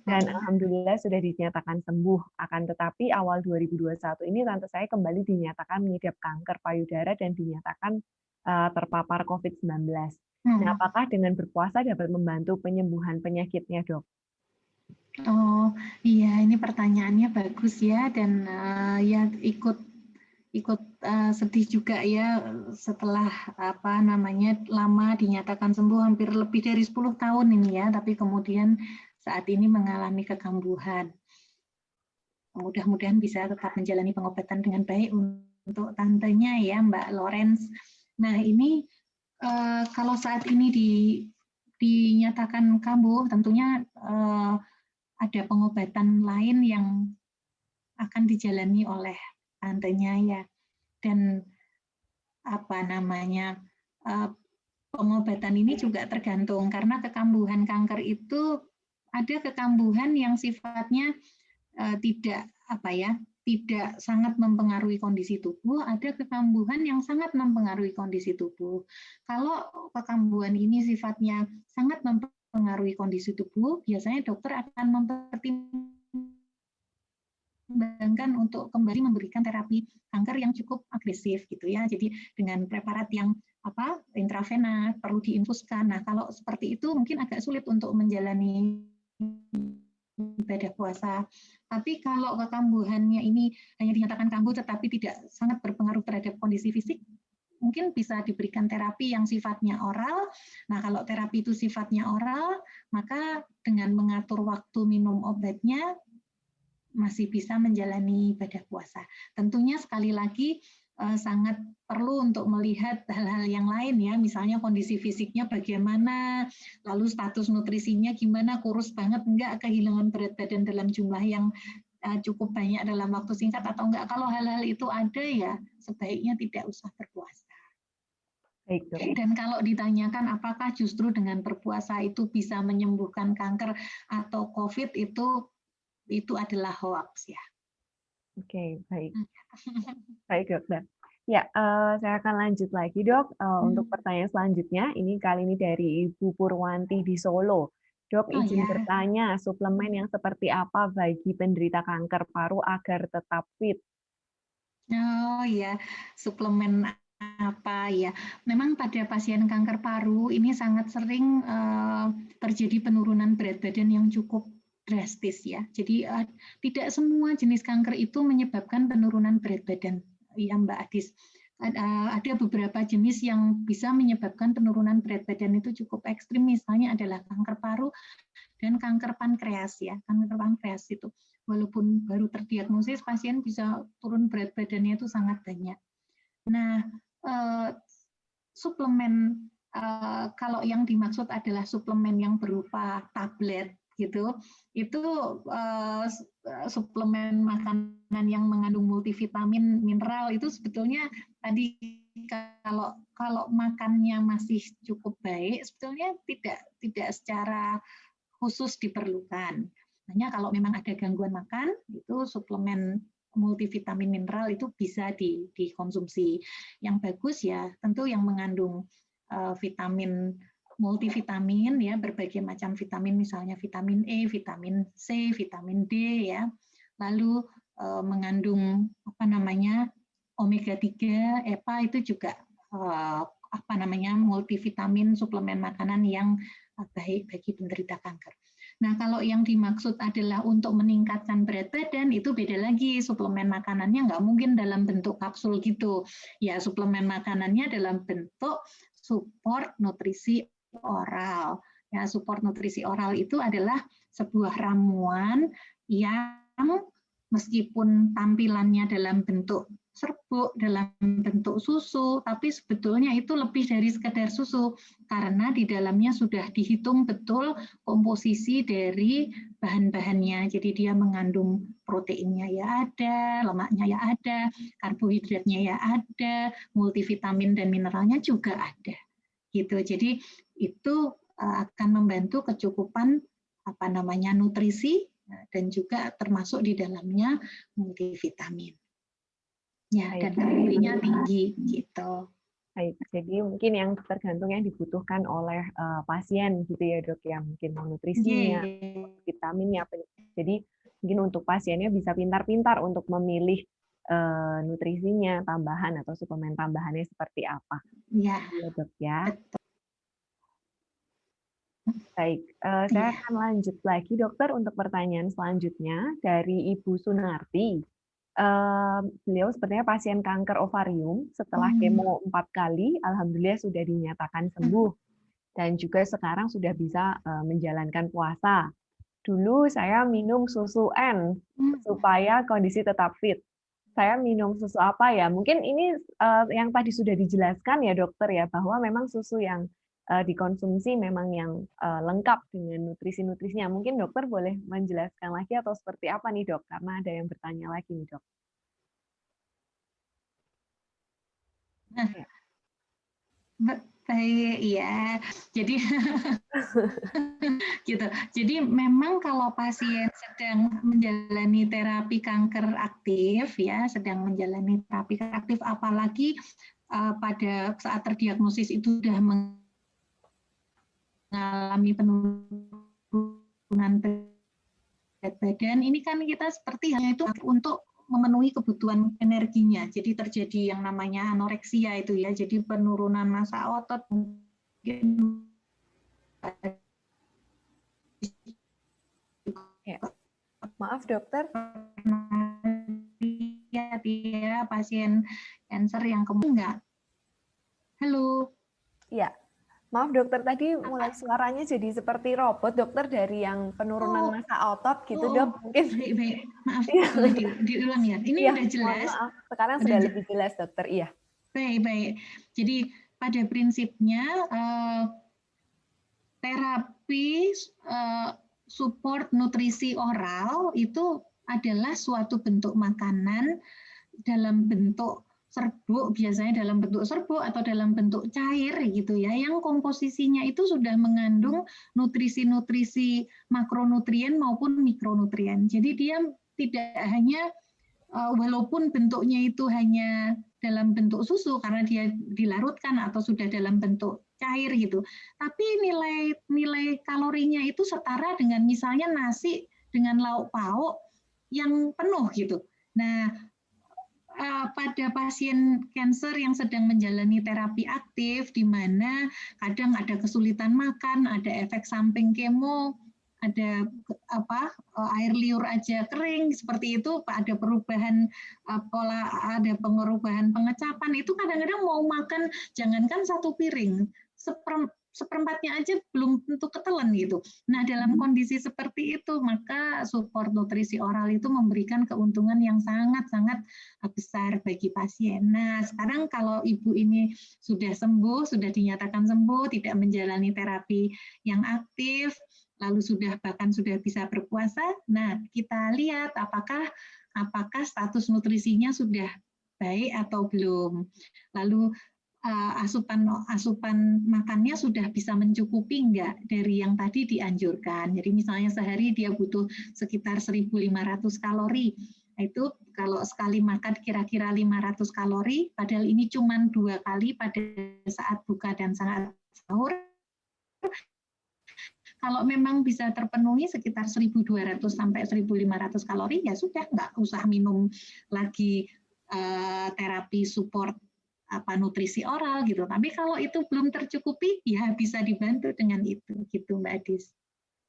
Speaker 1: Dan alhamdulillah sudah dinyatakan sembuh. Akan tetapi awal 2021 ini tante saya kembali dinyatakan mengidap kanker payudara dan dinyatakan terpapar COVID-19. Nah, apakah dengan berpuasa dapat membantu penyembuhan penyakitnya, dok?
Speaker 2: Oh iya, ini pertanyaannya bagus ya, dan ya ikut sedih juga ya setelah lama dinyatakan sembuh, hampir lebih dari 10 tahun ini ya, tapi kemudian saat ini mengalami kekambuhan. Mudah-mudahan bisa tetap menjalani pengobatan dengan baik untuk tantenya ya Mbak Lawrence. Nah ini kalau saat ini dinyatakan kambuh, tentunya ada pengobatan lain yang akan dijalani oleh tantenya ya, dan pengobatan ini juga tergantung karena kekambuhan kanker itu ada kekambuhan yang sifatnya tidak sangat mempengaruhi kondisi tubuh, ada kekambuhan yang sangat mempengaruhi kondisi tubuh. Kalau kekambuhan ini sifatnya sangat mempengaruhi kondisi tubuh, biasanya dokter akan mempertimbangkan untuk kembali memberikan terapi kanker yang cukup agresif gitu ya. Jadi dengan preparat yang intravena perlu diinfuskan. Nah, kalau seperti itu mungkin agak sulit untuk menjalani ibadah puasa. Tapi kalau kekambuhannya ini hanya dinyatakan kambuh tetapi tidak sangat berpengaruh terhadap kondisi fisik, mungkin bisa diberikan terapi yang sifatnya oral. Nah, kalau terapi itu sifatnya oral, maka dengan mengatur waktu minum obatnya masih bisa menjalani ibadah puasa. Tentunya sekali lagi sangat perlu untuk melihat hal-hal yang lain ya, misalnya kondisi fisiknya bagaimana, lalu status nutrisinya gimana, kurus banget enggak, kehilangan berat badan dalam jumlah yang cukup banyak dalam waktu singkat atau enggak. Kalau hal-hal itu ada ya sebaiknya tidak usah berpuasa.
Speaker 1: Baik, dok.
Speaker 2: Dan kalau ditanyakan apakah justru dengan berpuasa itu bisa menyembuhkan kanker atau COVID, itu adalah hoax ya.
Speaker 1: Oke, baik. Baik, dokter. Ya, saya akan lanjut lagi, dok. Untuk pertanyaan selanjutnya, kali ini dari Ibu Purwanti di Solo. Dok, izin bertanya, suplemen yang seperti apa bagi penderita kanker paru agar tetap fit?
Speaker 2: Oh ya, suplemen apa ya? Memang pada pasien kanker paru ini sangat sering terjadi penurunan berat badan yang cukup drastis ya. Jadi tidak semua jenis kanker itu menyebabkan penurunan berat badan, ya Mbak Adis. Ada beberapa jenis yang bisa menyebabkan penurunan berat badan itu cukup ekstrim, misalnya adalah kanker paru dan kanker pankreas ya. Kanker pankreas itu walaupun baru terdiagnosis, pasien bisa turun berat badannya itu sangat banyak. Nah, suplemen kalau yang dimaksud adalah suplemen yang berupa tablet gitu, itu suplemen makanan yang mengandung multivitamin, mineral itu sebetulnya tadi kalau makannya masih cukup baik, sebetulnya tidak secara khusus diperlukan. Hanya kalau memang ada gangguan makan, itu suplemen multivitamin mineral itu bisa dikonsumsi. Yang bagus ya tentu yang mengandung vitamin multivitamin ya, berbagai macam vitamin, misalnya vitamin E, vitamin C, vitamin D ya. Lalu mengandung omega 3, EPA itu juga multivitamin suplemen makanan yang baik bagi penderita kanker. Nah, kalau yang dimaksud adalah untuk meningkatkan berat badan, itu beda lagi. Suplemen makanannya nggak mungkin dalam bentuk kapsul gitu. Ya, suplemen makanannya dalam bentuk support nutrisi oral. Ya, support nutrisi oral itu adalah sebuah ramuan yang meskipun tampilannya dalam bentuk serbuk, dalam bentuk susu, tapi sebetulnya itu lebih dari sekedar susu, karena di dalamnya sudah dihitung betul komposisi dari bahan-bahannya. Jadi dia mengandung proteinnya ya ada, lemaknya ya ada, karbohidratnya ya ada, multivitamin dan mineralnya juga ada. Gitu. Jadi itu akan membantu kecukupan nutrisi dan juga termasuk di dalamnya multivitamin. Ya, dan kalorinya tinggi gitu.
Speaker 1: Baik, jadi mungkin yang tergantung yang dibutuhkan oleh pasien gitu ya dok ya, mungkin nutrisinya, vitaminnya. Jadi mungkin untuk pasiennya bisa pintar-pintar untuk memilih nutrisinya tambahan atau suplemen tambahannya seperti apa.
Speaker 2: Ya,
Speaker 1: dok ya.
Speaker 2: betul.
Speaker 1: Baik, saya akan lanjut lagi dokter untuk pertanyaan selanjutnya dari Ibu Sunarti. Beliau sepertinya pasien kanker ovarium setelah kemo 4 kali, alhamdulillah sudah dinyatakan sembuh dan juga sekarang sudah bisa menjalankan puasa. Dulu saya minum susu N supaya kondisi tetap fit. Saya minum susu apa ya? Mungkin ini yang tadi sudah dijelaskan ya dokter ya, bahwa memang susu yang dikonsumsi memang yang lengkap dengan nutrisi-nutrisinya. Mungkin dokter boleh menjelaskan lagi atau seperti apa nih dok? Karena ada yang bertanya lagi nih dok.
Speaker 2: Baik, ya. Jadi gitu. Jadi memang kalau pasien sedang menjalani terapi kanker aktif ya, sedang menjalani terapi aktif, apalagi pada saat terdiagnosis itu sudah mengalami penurunan berat badan, ini kan kita seperti hanya itu untuk memenuhi kebutuhan energinya. Jadi terjadi yang namanya anoreksia itu ya, jadi penurunan massa otot mungkin.
Speaker 1: Ya. Maaf dokter.
Speaker 2: Lihat ya pasien kanker yang kemudian enggak. Halo.
Speaker 1: Iya. Maaf dokter, tadi mulai suaranya jadi seperti robot dokter dari yang penurunan massa otot gitu dok. Mungkin
Speaker 2: baik. Maaf, diulang ya. Ini
Speaker 1: ya,
Speaker 2: udah jelas.
Speaker 1: maaf. Sekarang sudah lebih jelas dokter, iya.
Speaker 2: Baik. Jadi pada prinsipnya terapi support nutrisi oral itu adalah suatu bentuk makanan dalam bentuk serbuk, biasanya dalam bentuk serbuk atau dalam bentuk cair gitu ya, yang komposisinya itu sudah mengandung nutrisi-nutrisi makronutrien maupun mikronutrien. Jadi dia tidak hanya walaupun bentuknya itu hanya dalam bentuk susu karena dia dilarutkan atau sudah dalam bentuk cair gitu, tapi nilai kalorinya itu setara dengan misalnya nasi dengan lauk pauk yang penuh gitu. Nah, pada pasien kanker yang sedang menjalani terapi aktif, di mana kadang ada kesulitan makan, ada efek samping kemo, ada air liur aja kering seperti itu, ada perubahan pola, ada perubahan pengecapan, itu kadang-kadang mau makan jangankan 1 piring, seperempatnya aja belum tentu ketelan gitu. Nah, dalam kondisi seperti itu, maka support nutrisi oral itu memberikan keuntungan yang sangat-sangat besar bagi pasien. Nah, sekarang kalau ibu ini sudah sembuh, sudah dinyatakan sembuh, tidak menjalani terapi yang aktif, lalu bahkan sudah bisa berpuasa, nah kita lihat apakah status nutrisinya sudah baik atau belum. Lalu asupan makannya sudah bisa mencukupi enggak dari yang tadi dianjurkan. Jadi misalnya sehari dia butuh sekitar 1.500 kalori. Itu kalau sekali makan kira-kira 500 kalori, padahal ini cuma 2 kali pada saat buka dan saat sahur. Kalau memang bisa terpenuhi sekitar 1.200 sampai 1.500 kalori, ya sudah nggak usah minum lagi terapi support nutrisi oral gitu. Tapi kalau itu belum tercukupi, ya bisa dibantu dengan itu, gitu Mbak Adis.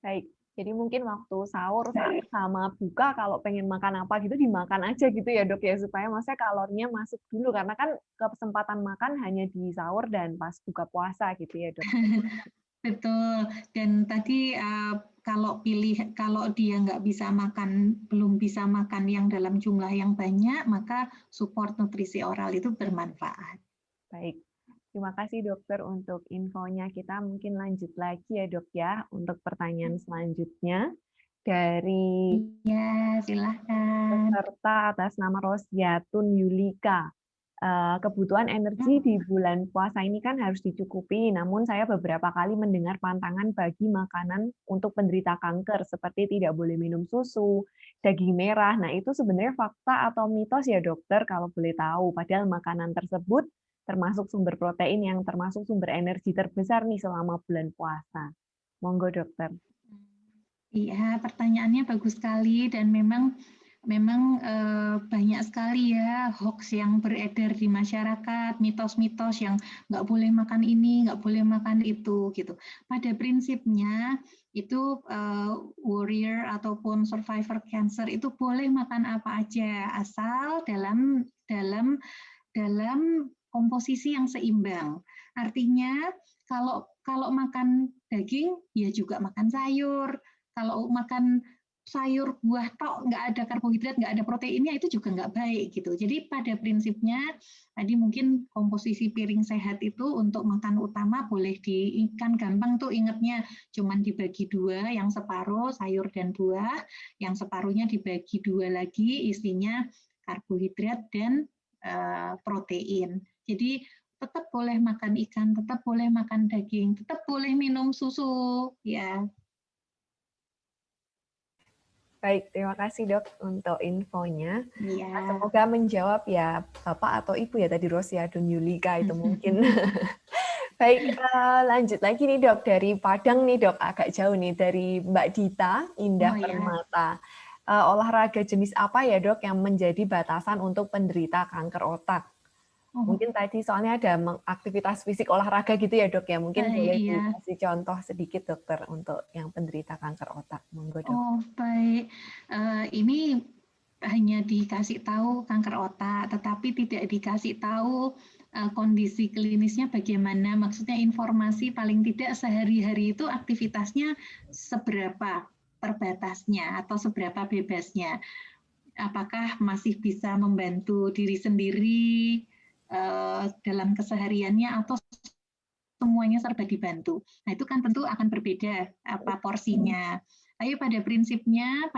Speaker 1: Baik, Jadi mungkin waktu sahur sama buka kalau pengen makan apa gitu dimakan aja gitu ya dok ya supaya maksudnya kalorinya masuk dulu karena kan kesempatan makan hanya di sahur dan pas buka puasa gitu ya dok.
Speaker 2: Betul. Dan tadi kalau dia nggak bisa makan, belum bisa makan yang dalam jumlah yang banyak, maka support nutrisi oral itu bermanfaat.
Speaker 1: Baik. Terima kasih dokter untuk infonya. Kita mungkin lanjut lagi ya dok ya untuk pertanyaan selanjutnya dari
Speaker 2: Ya, silahkan.
Speaker 1: peserta atas nama Rosjatun Yulika. Kebutuhan energi di bulan puasa ini kan harus dicukupi, namun saya beberapa kali mendengar pantangan bagi makanan untuk penderita kanker, seperti tidak boleh minum susu, daging merah. Nah, itu sebenarnya fakta atau mitos ya dokter, kalau boleh tahu. Padahal makanan tersebut termasuk sumber protein yang termasuk sumber energi terbesar nih selama bulan puasa. Monggo dokter.
Speaker 2: Iya, pertanyaannya bagus sekali dan memang banyak sekali ya hoax yang beredar di masyarakat, mitos-mitos yang nggak boleh makan ini, nggak boleh makan itu gitu. Pada prinsipnya itu warrior ataupun survivor cancer itu boleh makan apa aja asal dalam komposisi yang seimbang. Artinya kalau makan daging ya juga makan sayur. Kalau makan sayur buah tok nggak ada karbohidrat, nggak ada proteinnya itu juga nggak baik gitu. Jadi pada prinsipnya tadi mungkin komposisi piring sehat itu untuk makan utama boleh kan gampang tuh ingatnya cuman dibagi dua, yang separuh sayur dan buah, yang separuhnya dibagi dua lagi isinya karbohidrat dan protein. Jadi tetap boleh makan ikan, tetap boleh makan daging, tetap boleh minum susu ya.
Speaker 1: Baik, terima kasih dok untuk infonya.
Speaker 2: Iya.
Speaker 1: Semoga menjawab ya Bapak atau Ibu ya tadi Rosjatun Yulika itu mungkin. Baik, lanjut lagi nih dok dari Padang nih dok, agak jauh nih dari Mbak Dita Indah Permata. Olahraga jenis apa ya dok yang menjadi batasan untuk penderita kanker otak? Mungkin tadi soalnya ada aktivitas fisik olahraga gitu ya dok ya, mungkin boleh dikasih contoh sedikit dokter untuk yang penderita kanker otak. Monggo dok.
Speaker 2: Oh baik, ini hanya dikasih tahu kanker otak, tetapi tidak dikasih tahu kondisi klinisnya bagaimana. Maksudnya informasi paling tidak sehari-hari itu aktivitasnya seberapa terbatasnya atau seberapa bebasnya. Apakah masih bisa membantu diri sendiri dalam kesehariannya atau semuanya serba dibantu. Nah, itu kan tentu akan berbeda apa porsinya. Tapi pada prinsipnya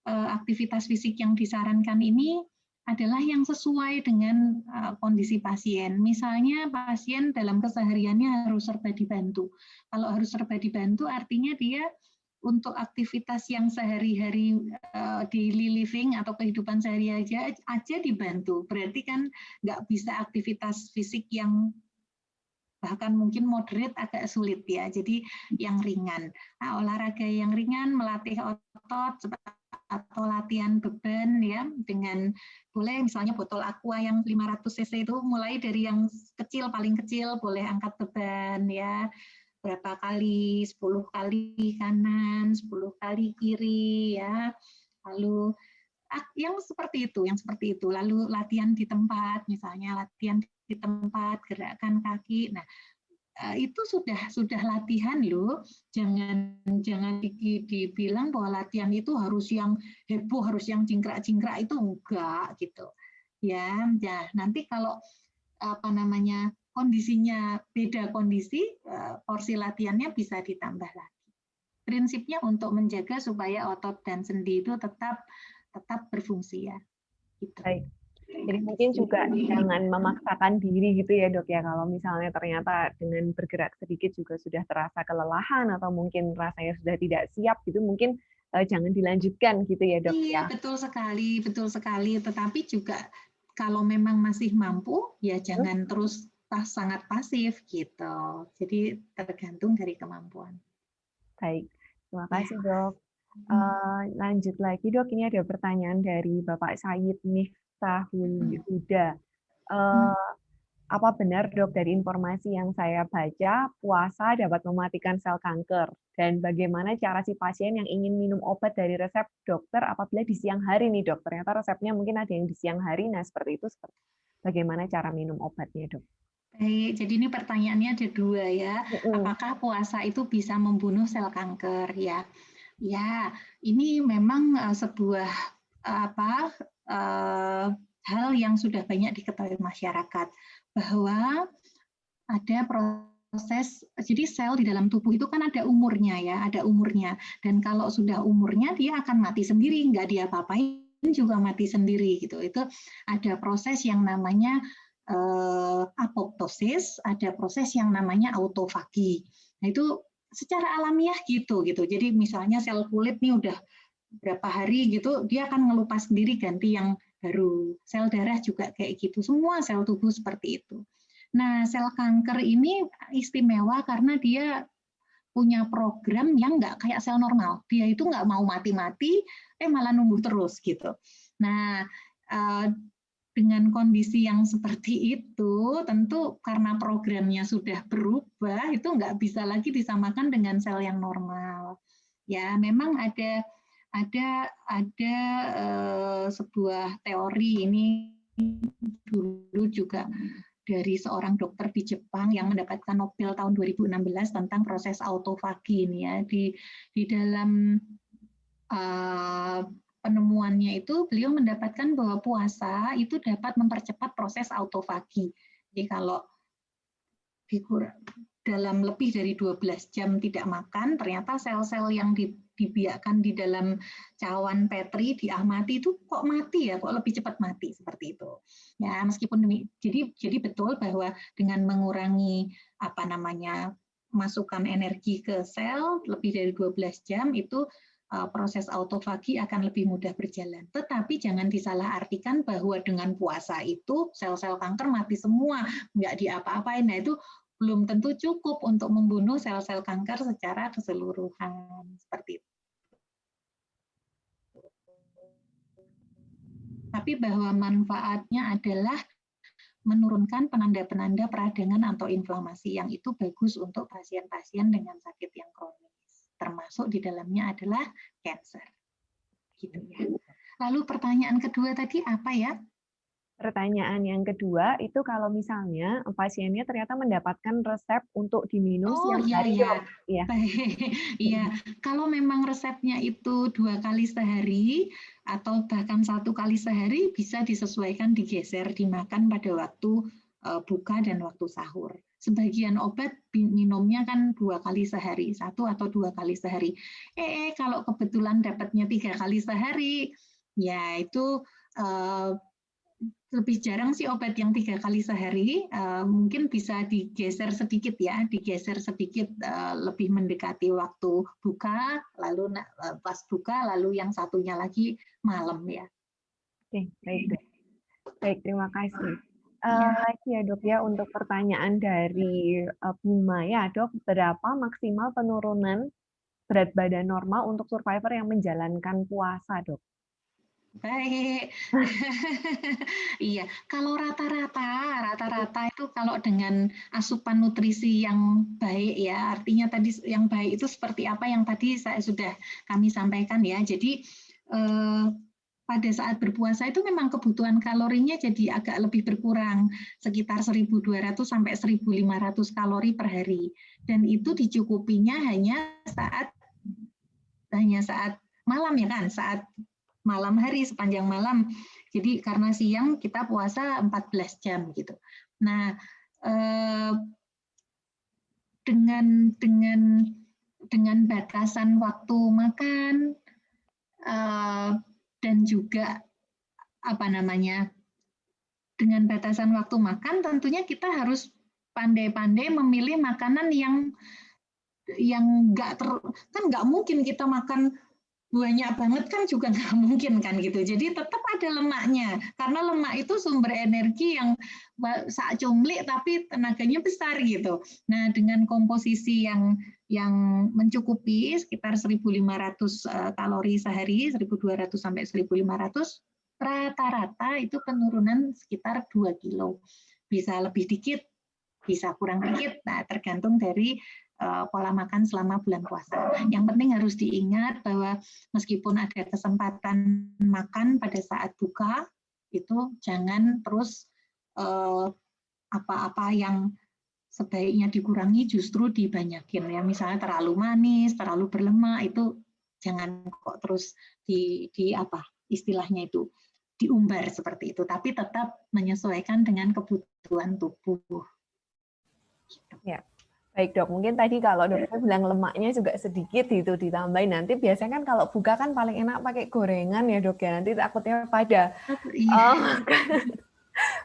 Speaker 2: aktivitas fisik yang disarankan ini adalah yang sesuai dengan kondisi pasien. Misalnya pasien dalam kesehariannya harus serba dibantu. Kalau harus serba dibantu artinya dia untuk aktivitas yang sehari-hari daily living atau kehidupan sehari-hari aja dibantu. Berarti kan nggak bisa aktivitas fisik yang bahkan mungkin moderate agak sulit ya. Jadi yang ringan. Nah, olahraga yang ringan melatih otot atau latihan beban ya dengan boleh misalnya botol aqua yang 500 cc itu mulai dari yang kecil paling kecil boleh angkat beban ya. Berapa kali? 10 kali kanan, 10 kali kiri ya. Lalu yang seperti itu. Lalu latihan di tempat, misalnya latihan di tempat, gerakan kaki. Nah, itu sudah latihan loh. Jangan dibilang bahwa latihan itu harus yang heboh, harus yang jingkrak-jingkrak itu enggak gitu. Ya, nanti kalau kondisinya beda kondisi, porsi latihannya bisa ditambah lagi. Prinsipnya untuk menjaga supaya otot dan sendi itu tetap berfungsi ya. Gitu.
Speaker 1: Baik. Jadi mungkin juga jangan memaksakan diri gitu ya dok ya, kalau misalnya ternyata dengan bergerak sedikit juga sudah terasa kelelahan atau mungkin rasanya sudah tidak siap gitu, mungkin jangan dilanjutkan gitu ya dok ya.
Speaker 2: Iya betul sekali. Tetapi juga kalau memang masih mampu ya jangan terus sangat pasif gitu. Jadi tergantung dari kemampuan.
Speaker 1: Baik, terima kasih dok. Lanjut lagi dok, ini ada pertanyaan dari Bapak Said Miftahul Huda. Apa benar dok dari informasi yang saya baca, puasa dapat mematikan sel kanker? Dan bagaimana cara si pasien yang ingin minum obat dari resep dokter apabila di siang hari nih dok? Ternyata resepnya mungkin ada yang di siang hari, nah seperti itu. Bagaimana cara minum obatnya dok?
Speaker 2: Baik, jadi ini pertanyaannya ada dua ya.
Speaker 1: Mm-mm.
Speaker 2: Apakah puasa itu bisa membunuh sel kanker? Ya, ya, ini memang sebuah hal yang sudah banyak diketahui masyarakat bahwa ada proses, jadi sel di dalam tubuh itu kan ada umurnya ya, ada umurnya. Dan kalau sudah umurnya dia akan mati sendiri, nggak diapa-apain juga mati sendiri gitu. Itu ada proses yang namanya apoptosis, ada proses yang namanya autofagi. Nah itu secara alamiah gitu. Jadi misalnya sel kulit nih udah berapa hari gitu, dia akan ngelupas sendiri ganti yang baru. Sel darah juga kayak gitu. Semua sel tubuh seperti itu. Nah, sel kanker ini istimewa karena dia punya program yang nggak kayak sel normal. Dia itu nggak mau mati-mati, malah numbuh terus gitu. Nah, dengan kondisi yang seperti itu, tentu karena programnya sudah berubah, itu nggak bisa lagi disamakan dengan sel yang normal. Ya, memang ada sebuah teori ini dulu juga dari seorang dokter di Jepang yang mendapatkan Nobel tahun 2016 tentang proses autofagi ini ya. Di dalam penemuannya itu beliau mendapatkan bahwa puasa itu dapat mempercepat proses autofagi. Jadi kalau dalam lebih dari 12 jam tidak makan, ternyata sel-sel yang dibiarkan di dalam cawan Petri diamati itu kok mati ya, kok lebih cepat mati seperti itu. Ya, meskipun jadi betul bahwa dengan mengurangi masukan energi ke sel lebih dari 12 jam itu proses autofagi akan lebih mudah berjalan. Tetapi jangan disalahartikan bahwa dengan puasa itu sel-sel kanker mati semua, nggak diapa-apain. Nah itu belum tentu cukup untuk membunuh sel-sel kanker secara keseluruhan. Seperti itu. Tapi bahwa manfaatnya adalah menurunkan penanda-penanda peradangan atau inflamasi yang itu bagus untuk pasien-pasien dengan sakit yang kronis. Termasuk di dalamnya adalah cancer. Gitu ya. Lalu pertanyaan kedua tadi apa ya?
Speaker 1: Pertanyaan yang kedua itu kalau misalnya pasiennya ternyata mendapatkan resep untuk diminum siang hari dok.
Speaker 2: Iya. Iya, kalau memang resepnya itu 2 kali sehari atau bahkan 1 kali sehari bisa disesuaikan digeser dimakan pada waktu buka dan waktu sahur. Sebagian obat minumnya kan 2 kali sehari, 1 atau 2 kali sehari. Kalau kebetulan dapatnya 3 kali sehari, ya itu lebih jarang sih obat yang 3 kali sehari, mungkin bisa digeser sedikit ya, lebih mendekati waktu buka, lalu pas buka, lalu yang satunya lagi malam ya.
Speaker 1: Oke, baik, terima kasih. Ya dok ya, untuk pertanyaan dari Bima ya dok, berapa maksimal penurunan berat badan normal untuk survivor yang menjalankan puasa dok?
Speaker 2: Baik, iya. Kalau rata-rata itu kalau dengan asupan nutrisi yang baik ya, artinya tadi yang baik itu seperti apa yang tadi kami sampaikan ya. Jadi pada saat berpuasa itu memang kebutuhan kalorinya jadi agak lebih berkurang, sekitar 1.200 sampai 1.500 kalori per hari. Dan itu dicukupinya hanya saat malam ya kan, saat malam hari, sepanjang malam. Jadi karena siang kita puasa 14 jam gitu. Nah, dengan batasan waktu makan dan juga dengan batasan waktu makan, tentunya kita harus pandai-pandai memilih makanan yang nggak mungkin kita makan banyak banget kan juga nggak mungkin kan gitu. Jadi tetap ada lemaknya karena lemak itu sumber energi yang sak cumlik tapi tenaganya besar gitu. Nah dengan komposisi yang mencukupi sekitar 1.500 kalori sehari, 1.200 sampai 1.500 rata-rata itu penurunan sekitar 2 kilo. bisa lebih dikit, bisa kurang dikit. Nah, tergantung dari pola makan selama bulan puasa. Yang penting harus diingat bahwa meskipun ada kesempatan makan pada saat buka, itu jangan terus apa-apa yang sebaiknya dikurangi justru dibanyakin ya. Misalnya terlalu manis, terlalu berlemak, itu jangan kok terus di apa istilahnya itu diumbar seperti itu, tapi tetap menyesuaikan dengan kebutuhan tubuh.
Speaker 1: Ya. Baik dok, mungkin tadi kalau dokter bilang lemaknya juga sedikit gitu ditambahin, nanti biasanya kan kalau buka kan paling enak pakai gorengan ya dok ya, nanti takutnya pada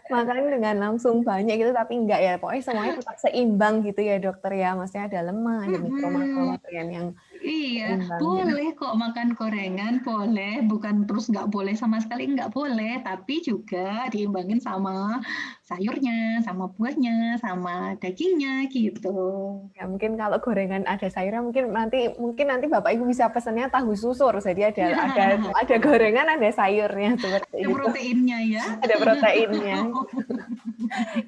Speaker 1: makan dengan langsung banyak gitu, tapi enggak ya, pokoknya semuanya tetap seimbang gitu ya dokter ya, maksudnya ada lemak, ada mikro-makronutrien yang
Speaker 2: Iya,
Speaker 1: seimbang.
Speaker 2: boleh kok makan gorengan, boleh, bukan terus nggak boleh sama sekali, nggak boleh, tapi juga diimbangin sama sayurnya, sama buahnya, sama dagingnya gitu.
Speaker 1: Ya mungkin kalau gorengan ada sayurnya, mungkin nanti Bapak Ibu bisa pesannya tahu susur, jadi ada gorengan, ada sayurnya seperti
Speaker 2: ada
Speaker 1: itu.
Speaker 2: Proteinnya ya.
Speaker 1: Ada proteinnya.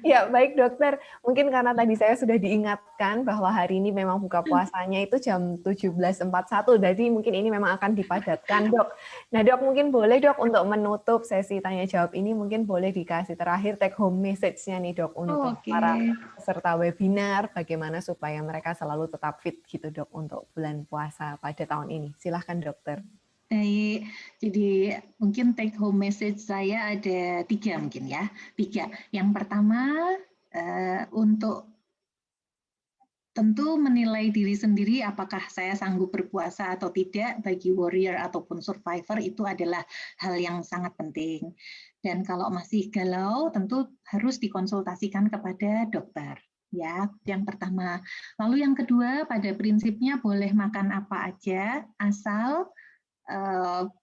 Speaker 1: Ya, baik dokter. Mungkin karena tadi saya sudah diingatkan bahwa hari ini memang buka puasanya itu jam 17.41, jadi mungkin ini memang akan dipadatkan, dok. Nah, dok, mungkin boleh, dok, untuk menutup sesi tanya-jawab ini, mungkin boleh dikasih terakhir take home message-nya nih, dok, untuk para peserta webinar, bagaimana supaya mereka selalu tetap fit gitu, dok, untuk bulan puasa pada tahun ini. Silahkan, dokter.
Speaker 2: Baik, jadi mungkin take home message saya ada 3 mungkin ya. 3. Yang pertama, untuk tentu menilai diri sendiri apakah saya sanggup berpuasa atau tidak bagi warrior ataupun survivor itu adalah hal yang sangat penting. Dan kalau masih galau, tentu harus dikonsultasikan kepada dokter. Ya, yang pertama. Lalu yang kedua, pada prinsipnya boleh makan apa aja, asal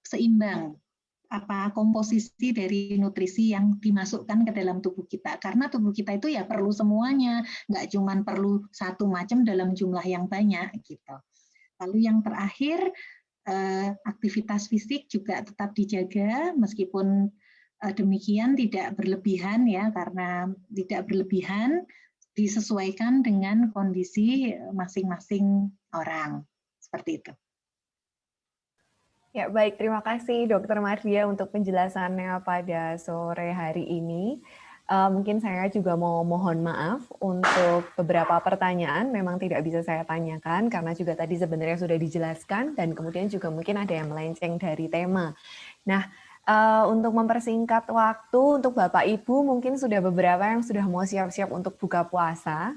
Speaker 2: seimbang komposisi dari nutrisi yang dimasukkan ke dalam tubuh kita, karena tubuh kita itu ya perlu semuanya, nggak cuma perlu satu macam dalam jumlah yang banyak gitu. Lalu yang terakhir, aktivitas fisik juga tetap dijaga, meskipun demikian tidak berlebihan ya, karena tidak berlebihan disesuaikan dengan kondisi masing-masing orang seperti itu.
Speaker 1: Ya, baik. Terima kasih Dr. Mardia untuk penjelasannya pada sore hari ini. Mungkin saya juga mau mohon maaf untuk beberapa pertanyaan memang tidak bisa saya tanyakan karena juga tadi sebenarnya sudah dijelaskan dan kemudian juga mungkin ada yang melenceng dari tema. Nah, untuk mempersingkat waktu untuk Bapak Ibu mungkin sudah beberapa yang sudah mau siap-siap untuk buka puasa.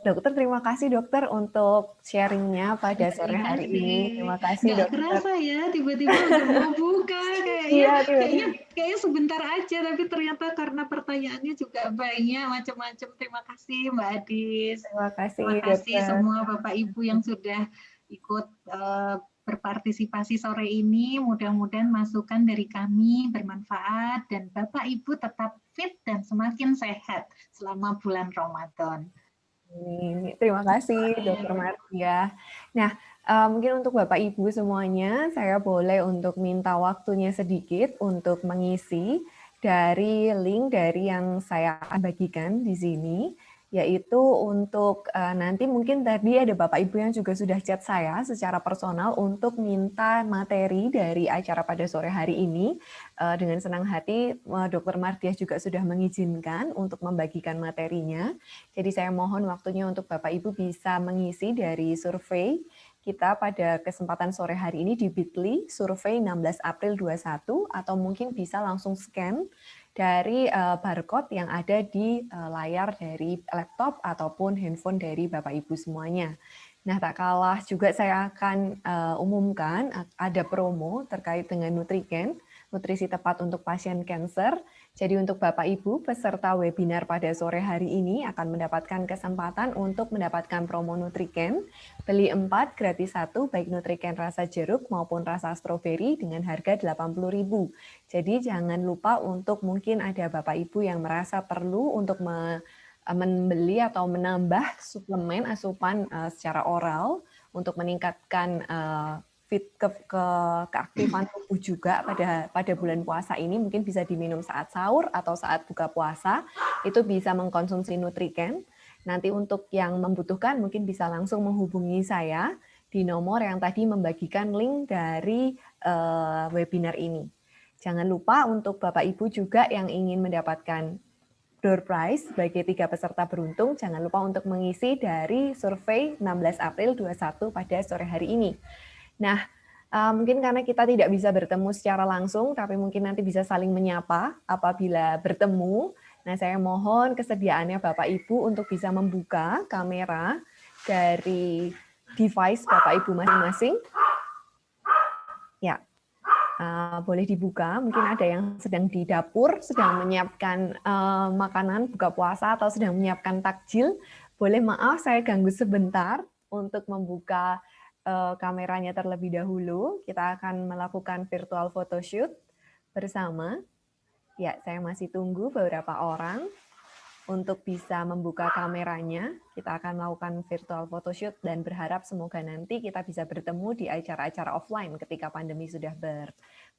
Speaker 1: Dokter, terima kasih dokter untuk sharingnya pada sore hari ini. Terima kasih dokter.
Speaker 2: Nggak kerasa ya tiba-tiba udah mau buka kayaknya sebentar aja, tapi ternyata karena pertanyaannya juga banyak macam-macam. Terima kasih Mbak Adis.
Speaker 1: Terima kasih
Speaker 2: dokter. Semua Bapak Ibu yang sudah ikut berpartisipasi sore ini. Mudah-mudahan masukan dari kami bermanfaat dan Bapak Ibu tetap fit dan semakin sehat selama bulan Ramadan.
Speaker 1: Terima kasih Dr. Mardia. Nah, mungkin untuk Bapak Ibu semuanya, saya boleh untuk minta waktunya sedikit untuk mengisi dari link dari yang saya bagikan di sini, yaitu untuk nanti mungkin tadi ada Bapak Ibu yang juga sudah chat saya secara personal untuk minta materi dari acara pada sore hari ini. Dengan senang hati Dr. Mardia juga sudah mengizinkan untuk membagikan materinya. Jadi saya mohon waktunya untuk Bapak Ibu bisa mengisi dari survei kita pada kesempatan sore hari ini di Bitly, survei 16 April 21, atau mungkin bisa langsung scan dari barcode yang ada di layar dari laptop ataupun handphone dari Bapak Ibu semuanya. Nah, tak kalah juga saya akan umumkan ada promo terkait dengan Nutriken, nutrisi tepat untuk pasien kanker. Jadi untuk Bapak Ibu peserta webinar pada sore hari ini akan mendapatkan kesempatan untuk mendapatkan promo Nutriken, beli 4 gratis 1 baik Nutriken rasa jeruk maupun rasa stroberi dengan harga Rp80.000. Jadi jangan lupa untuk mungkin ada Bapak Ibu yang merasa perlu untuk membeli atau menambah suplemen asupan secara oral untuk meningkatkan keaktifan tubuh juga pada bulan puasa ini, mungkin bisa diminum saat sahur atau saat buka puasa, itu bisa mengkonsumsi Nutriken. Nanti untuk yang membutuhkan mungkin bisa langsung menghubungi saya di nomor yang tadi membagikan link dari webinar ini. Jangan lupa untuk Bapak Ibu juga yang ingin mendapatkan door prize sebagai 3 peserta beruntung, jangan lupa untuk mengisi dari survei 16 April 21 pada sore hari ini. Nah, mungkin karena kita tidak bisa bertemu secara langsung, tapi mungkin nanti bisa saling menyapa apabila bertemu. Nah, saya mohon kesediaannya Bapak Ibu untuk bisa membuka kamera dari device Bapak Ibu masing-masing. Ya. Boleh dibuka, mungkin ada yang sedang di dapur, sedang menyiapkan makanan buka puasa atau sedang menyiapkan takjil. Boleh maaf saya ganggu sebentar untuk membuka kameranya terlebih dahulu. Kita akan melakukan virtual photoshoot bersama. Ya, saya masih tunggu beberapa orang untuk bisa membuka kameranya. Kita akan melakukan virtual photoshoot dan berharap semoga nanti kita bisa bertemu di acara-acara offline ketika pandemi sudah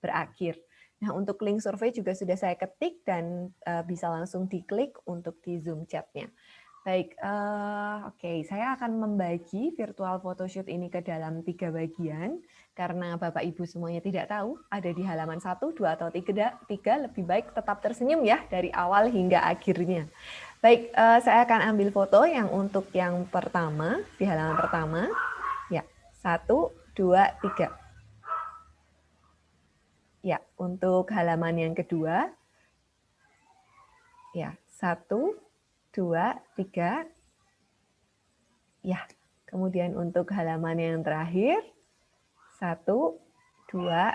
Speaker 1: berakhir. Nah, untuk link survei juga sudah saya ketik dan bisa langsung diklik untuk di Zoom chat-nya. Baik, oke, saya akan membagi virtual photoshoot ini ke dalam 3 bagian, karena Bapak Ibu semuanya tidak tahu, ada di halaman 1, 2, atau 3, lebih baik tetap tersenyum ya, dari awal hingga akhirnya. Baik, saya akan ambil foto yang untuk yang pertama, di halaman pertama. Ya, 1, 2, 3. Ya, untuk halaman yang kedua. Ya, 1, 2, 3. Ya, kemudian untuk halaman yang terakhir. 1, 2,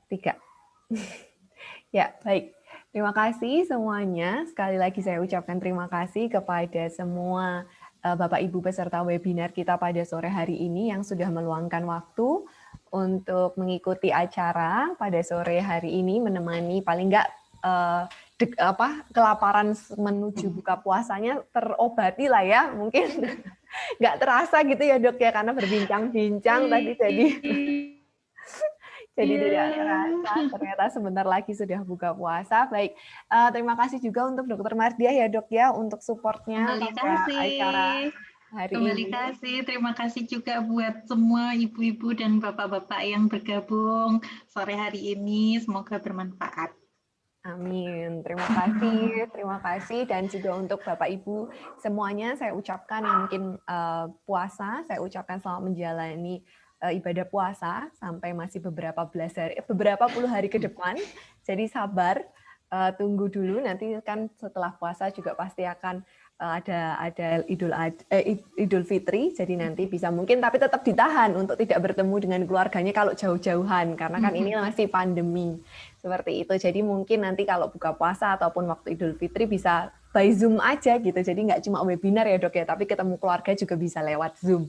Speaker 1: 3. Ya, baik. Terima kasih semuanya. Sekali lagi saya ucapkan terima kasih kepada semua Bapak Ibu peserta webinar kita pada sore hari ini yang sudah meluangkan waktu untuk mengikuti acara pada sore hari ini, menemani paling enggak kelaparan menuju buka puasanya terobati lah ya, mungkin nggak terasa gitu ya Dok ya, karena berbincang-bincang tadi jadi tidak terasa, ternyata sebentar lagi sudah buka puasa. Baik, terima kasih juga untuk Dr. Mardia ya Dok ya, untuk supportnya pada acara hari ini.
Speaker 2: Terima kasih juga buat semua ibu-ibu dan bapak-bapak yang bergabung sore hari ini, semoga bermanfaat.
Speaker 1: Amin. Terima kasih dan juga untuk Bapak Ibu semuanya saya ucapkan yang mungkin puasa, saya ucapkan selamat menjalani ibadah puasa sampai masih beberapa puluh hari ke depan. Jadi sabar, tunggu dulu, nanti kan setelah puasa juga pasti akan ada Idul Fitri, jadi nanti bisa mungkin tapi tetap ditahan untuk tidak bertemu dengan keluarganya kalau jauh-jauhan, karena kan ini masih pandemi. Seperti itu, jadi mungkin nanti kalau buka puasa ataupun waktu Idul Fitri bisa by Zoom aja gitu, jadi nggak cuma webinar ya Dok ya, tapi ketemu keluarga juga bisa lewat Zoom.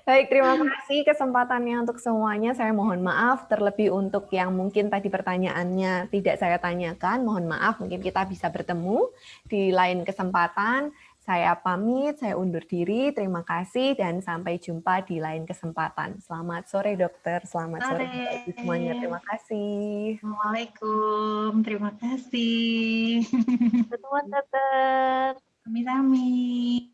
Speaker 1: Baik, terima kasih kesempatannya untuk semuanya. Saya mohon maaf, terlebih untuk yang mungkin tadi pertanyaannya tidak saya tanyakan, mohon maaf, mungkin kita bisa bertemu di lain kesempatan. Saya pamit, saya undur diri, terima kasih, dan sampai jumpa di lain kesempatan. Selamat sore dokter, selamat sore semuanya, terima kasih.
Speaker 2: Assalamualaikum, terima kasih.
Speaker 1: Teman dokter.
Speaker 2: Kami-kami.